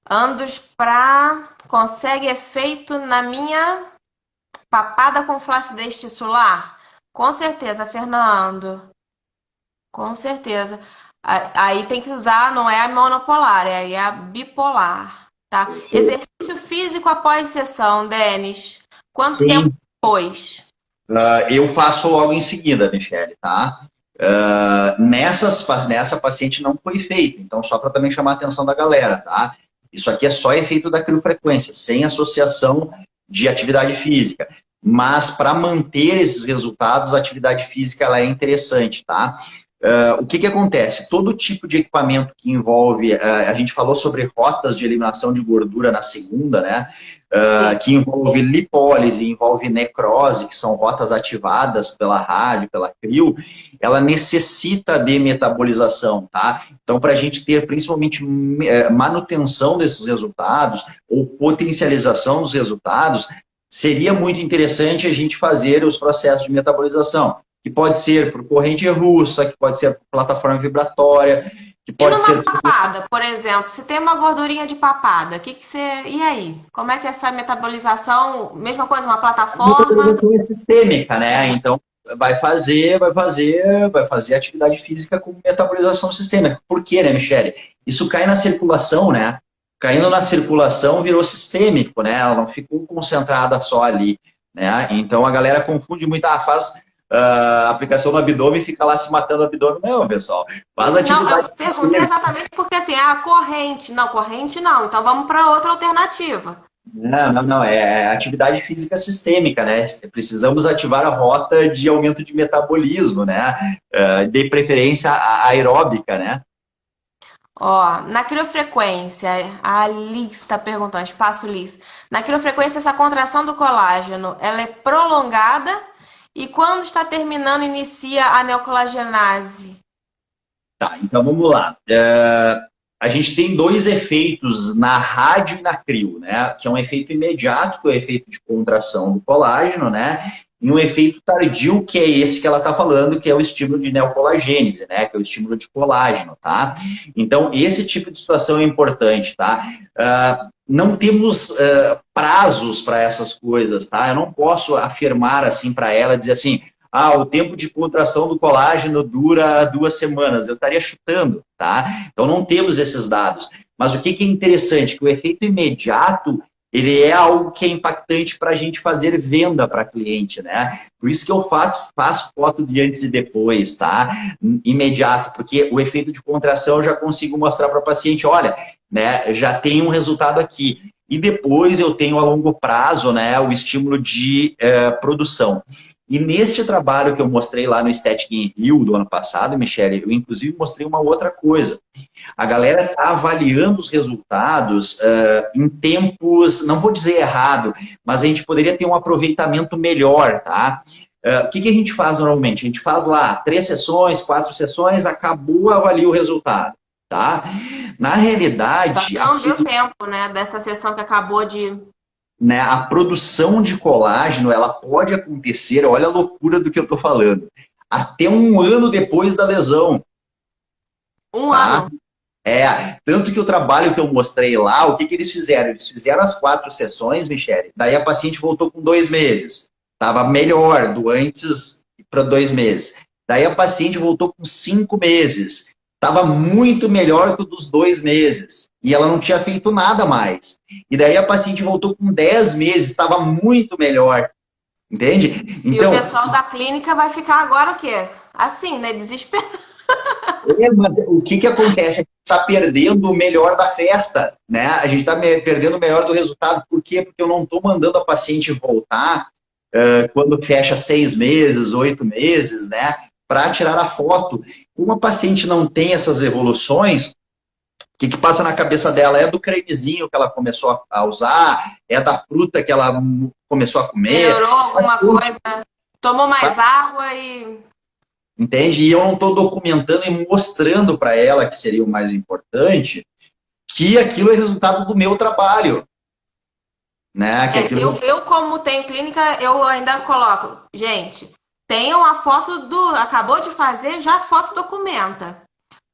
Andos pra consegue efeito na minha papada com flacidez tissular? Com certeza, Fernando. Com certeza. Aí tem que usar, não é a monopolar, é a bipolar, tá? Exercício físico após sessão, Denis. Quanto Sim. tempo depois? Eu faço logo em seguida, Michele, tá? Nessa paciente não foi feito, então só para também chamar a atenção da galera, tá? Isso aqui é só efeito da criofrequência, sem associação de atividade física. Mas para manter esses resultados, a atividade física ela é interessante, tá? O que acontece? Todo tipo de equipamento que envolve, a gente falou sobre rotas de eliminação de gordura na segunda, né? Que envolve lipólise, envolve necrose, que são rotas ativadas pela rádio, pela crio, ela necessita de metabolização, tá? Então, para a gente ter principalmente manutenção desses resultados ou potencialização dos resultados, seria muito interessante a gente fazer os processos de metabolização, que pode ser por corrente russa, que pode ser por plataforma vibratória, que pode e numa ser... papada, por exemplo, se tem uma gordurinha de papada, que você... E aí? Como é que é essa metabolização, mesma coisa, uma plataforma? A metabolização é sistêmica, né? Então, vai fazer atividade física com metabolização sistêmica. Por quê, né, Michele? Isso cai na circulação, né? Caindo na circulação, virou sistêmico, né? Ela não ficou concentrada só ali, né? Então, a galera confunde muito, faz... aplicação no abdômen e fica lá se matando no abdômen. Não, pessoal. Faz atividade. Não, eu perguntei exatamente porque assim, corrente. Não, corrente não. Então vamos para outra alternativa. Não. É atividade física sistêmica, né? Precisamos ativar a rota de aumento de metabolismo, né? De preferência aeróbica, né? Ó, na criofrequência, a Liz está perguntando, espaço Liz. Na criofrequência, essa contração do colágeno, ela é prolongada e quando está terminando, inicia a neocolagenase? Tá, então vamos lá. A gente tem 2 efeitos na rádio e na crio, né? Que é um efeito imediato, que é o efeito de contração do colágeno, né? E um efeito tardio, que é esse que ela está falando, que é o estímulo de neocolagênese, né? Que é o estímulo de colágeno, tá? Então, esse tipo de situação é importante, tá? Não temos prazos para essas coisas, tá? Eu não posso afirmar assim para ela, dizer assim, o tempo de contração do colágeno dura 2 semanas. Eu estaria chutando, tá? Então não temos esses dados. Mas o que é interessante? Que o efeito imediato, ele é algo que é impactante para a gente fazer venda para cliente, né? Por isso que eu faço foto de antes e depois, tá? Imediato, porque o efeito de contração eu já consigo mostrar para o paciente, olha, né, já tem um resultado aqui. E depois eu tenho a longo prazo, né, o estímulo de produção. E neste trabalho que eu mostrei lá no Static in Rio do ano passado, Michele, eu inclusive mostrei uma outra coisa. A galera está avaliando os resultados em tempos, não vou dizer errado, mas a gente poderia ter um aproveitamento melhor, tá? O que a gente faz normalmente? A gente faz lá 3 sessões, 4 sessões, acabou, avalia o resultado, tá? Na realidade... Não deu tempo, né, dessa sessão que acabou de... Né, a produção de colágeno, ela pode acontecer, olha a loucura do que eu estou falando, até 1 ano depois da lesão. Um ano? Tanto que o trabalho que eu mostrei lá, o que eles fizeram? Eles fizeram as 4 sessões, Michele, daí a paciente voltou com 2 meses. Estava melhor, do antes para 2 meses. Daí a paciente voltou com 5 meses. Estava muito melhor que o dos 2 meses. E ela não tinha feito nada mais. E daí a paciente voltou com 10 meses, estava muito melhor. Entende? Então, e o pessoal da clínica vai ficar agora o quê? Assim, né? Desesperado. Mas o que que acontece? A gente está perdendo o melhor da festa, né? A gente está perdendo o melhor do resultado. Por quê? Porque eu não estou mandando a paciente voltar quando fecha 6 meses, 8 meses, né? Para tirar a foto. Como a paciente não tem essas evoluções, o que que passa na cabeça dela? É do cremezinho que ela começou a usar? É da fruta que ela começou a comer? Melhorou alguma coisa? Tomou mais água e... Entende? E eu não estou documentando e mostrando para ela, que seria o mais importante, que aquilo é resultado do meu trabalho. Né? Que aquilo... eu, como tenho clínica, eu ainda coloco. Gente, tenham a foto do... Acabou de fazer, já a foto documenta.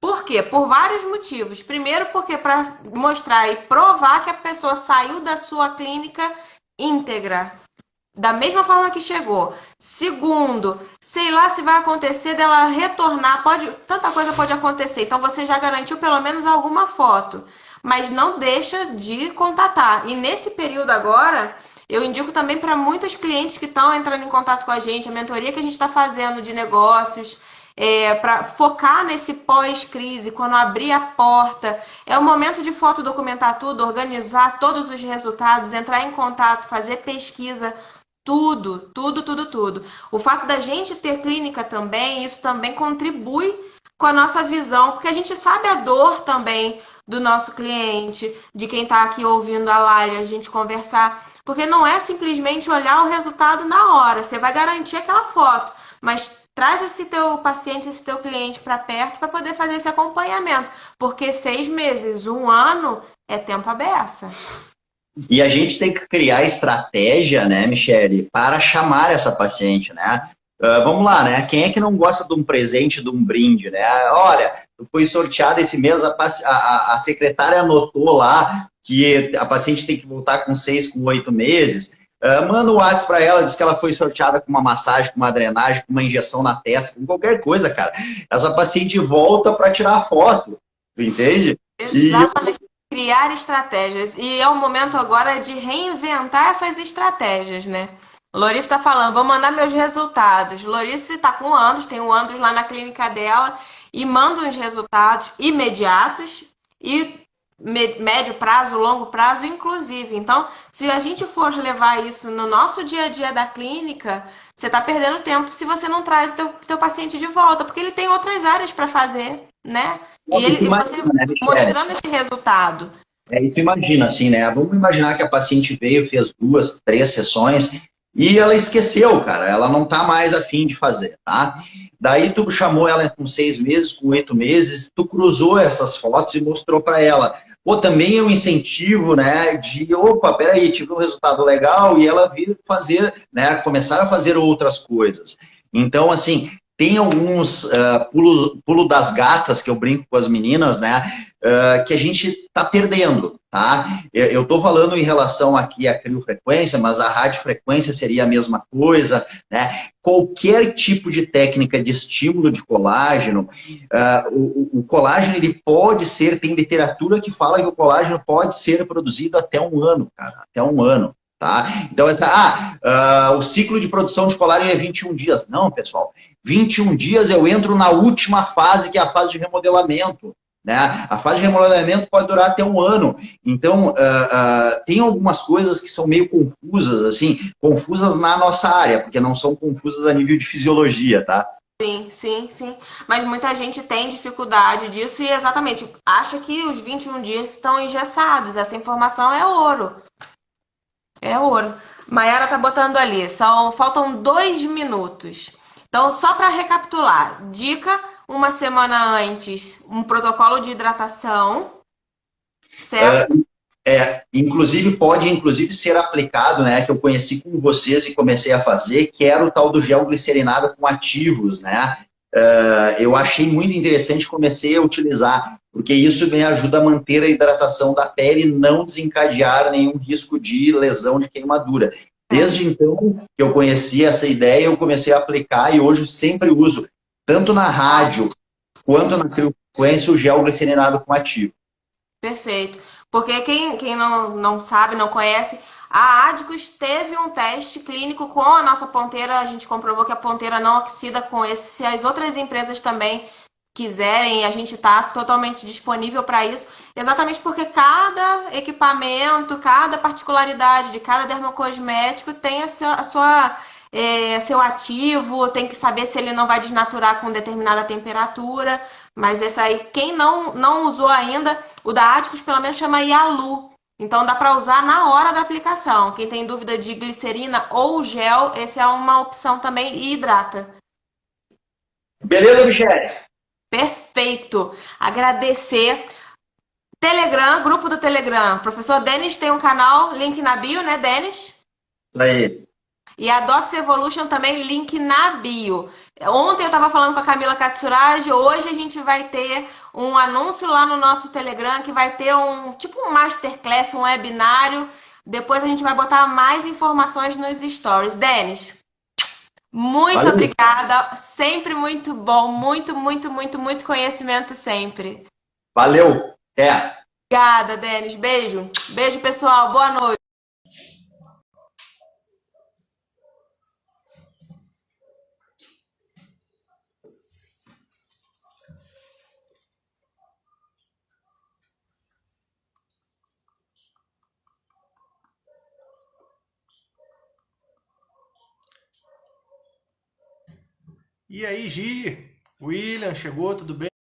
Por quê? Por vários motivos. Primeiro, porque para mostrar e provar que a pessoa saiu da sua clínica íntegra, da mesma forma que chegou. Segundo, sei lá se vai acontecer dela retornar, pode, tanta coisa pode acontecer. Então você já garantiu pelo menos alguma foto, mas não deixa de contatar. E nesse período agora, eu indico também para muitos clientes que estão entrando em contato com a gente, a mentoria que a gente está fazendo de negócios, para focar nesse pós-crise, quando abrir a porta, é o momento de fotodocumentar tudo, organizar todos os resultados, entrar em contato, fazer pesquisa, tudo, tudo, tudo, tudo. O fato da gente ter clínica também, isso também contribui com a nossa visão, porque a gente sabe a dor também do nosso cliente, de quem está aqui ouvindo a live, a gente conversar, porque não é simplesmente olhar o resultado na hora, você vai garantir aquela foto, mas traz esse teu paciente, esse teu cliente para perto para poder fazer esse acompanhamento, porque 6 meses, um ano é tempo à beça. E a gente tem que criar estratégia, né, Michele, para chamar essa paciente, né? Vamos lá, né? Quem é que não gosta de um presente, de um brinde, né? Olha, foi sorteado esse mês, a secretária anotou lá que a paciente tem que voltar com 6, com 8 meses. Manda um WhatsApp para ela, diz que ela foi sorteada com uma massagem, com uma drenagem, com uma injeção na testa, com qualquer coisa, cara. Essa paciente volta para tirar a foto, entende? Exatamente. Criar estratégias. E é o momento agora de reinventar essas estratégias, né? Lorice está falando, vou mandar meus resultados. Lorice está com o Andros, tem o Andros lá na clínica dela e manda os resultados imediatos e médio prazo, longo prazo, inclusive. Então, se a gente for levar isso no nosso dia a dia da clínica, você está perdendo tempo se você não traz o teu paciente de volta, porque ele tem outras áreas para fazer, né? E você mostrando esse resultado. E tu imagina, assim, né? Vamos imaginar que a paciente veio, fez 2, 3 sessões e ela esqueceu, cara. Ela não tá mais afim de fazer, tá? Daí tu chamou ela com 6 meses, com 8 meses, tu cruzou essas fotos e mostrou para ela. Pô, também é um incentivo, né? De, opa, peraí, tive um resultado legal e ela vir fazer, né? Começar a fazer outras coisas. Então, assim, tem alguns pulo das gatas, que eu brinco com as meninas, né? Que a gente está perdendo, tá? Eu estou falando em relação aqui à criofrequência, mas a radiofrequência seria a mesma coisa, né? Qualquer tipo de técnica de estímulo de colágeno, o colágeno, ele pode ser, tem literatura que fala que o colágeno pode ser produzido até 1 ano, cara, até 1 ano. Tá? Então, o ciclo de produção de colágeno é 21 dias. Não, pessoal. 21 dias eu entro na última fase, que é a fase de remodelamento. Né? A fase de remodelamento pode durar até 1 ano. Então, tem algumas coisas que são meio confusas, assim, confusas na nossa área, porque não são confusas a nível de fisiologia, tá? Sim, sim, sim. Mas muita gente tem dificuldade disso e exatamente acha que os 21 dias estão engessados. Essa informação é ouro. É ouro. Maiara tá botando ali. Faltam 2 minutos. Então, só para recapitular. Dica, 1 semana antes, um protocolo de hidratação. Certo? Inclusive, pode ser aplicado, né? Que eu conheci com vocês e comecei a fazer, que era o tal do gel glicerinado com ativos, né? Eu achei muito interessante, comecei a utilizar, porque isso me ajuda a manter a hidratação da pele e não desencadear nenhum risco de lesão, de queimadura. Desde então que eu conheci essa ideia, eu comecei a aplicar e hoje sempre uso, tanto na rádio quanto na frequência, o gel glicerinado com ativo. Perfeito. Porque quem não sabe, não conhece, a Adicus teve um teste clínico com a nossa ponteira, a gente comprovou que a ponteira não oxida com esse, as outras empresas também quiserem, a gente está totalmente disponível para isso, exatamente porque cada equipamento, cada particularidade de cada dermocosmético tem seu ativo, tem que saber se ele não vai desnaturar com determinada temperatura, mas esse aí, quem não usou ainda, o da Áticos pelo menos chama Yalu. Então dá para usar na hora da aplicação. Quem tem dúvida de glicerina ou gel, esse é uma opção também e hidrata. Beleza, Michele? Perfeito. Agradecer. Telegram, grupo do Telegram. Professor Denis tem um canal, link na bio, né, Denis? Isso aí. E a Docs Evolution também, link na bio. Ontem eu estava falando com a Camila Katsuragi, hoje a gente vai ter um anúncio lá no nosso Telegram que vai ter tipo um masterclass, um webinário. Depois a gente vai botar mais informações nos stories. Denis, muito Valeu. obrigada. Sempre muito bom. Muito, muito, muito, muito conhecimento sempre. Valeu. É. Obrigada, Denis. Beijo. Beijo, pessoal. Boa noite. E aí, Gi? William, chegou, tudo bem?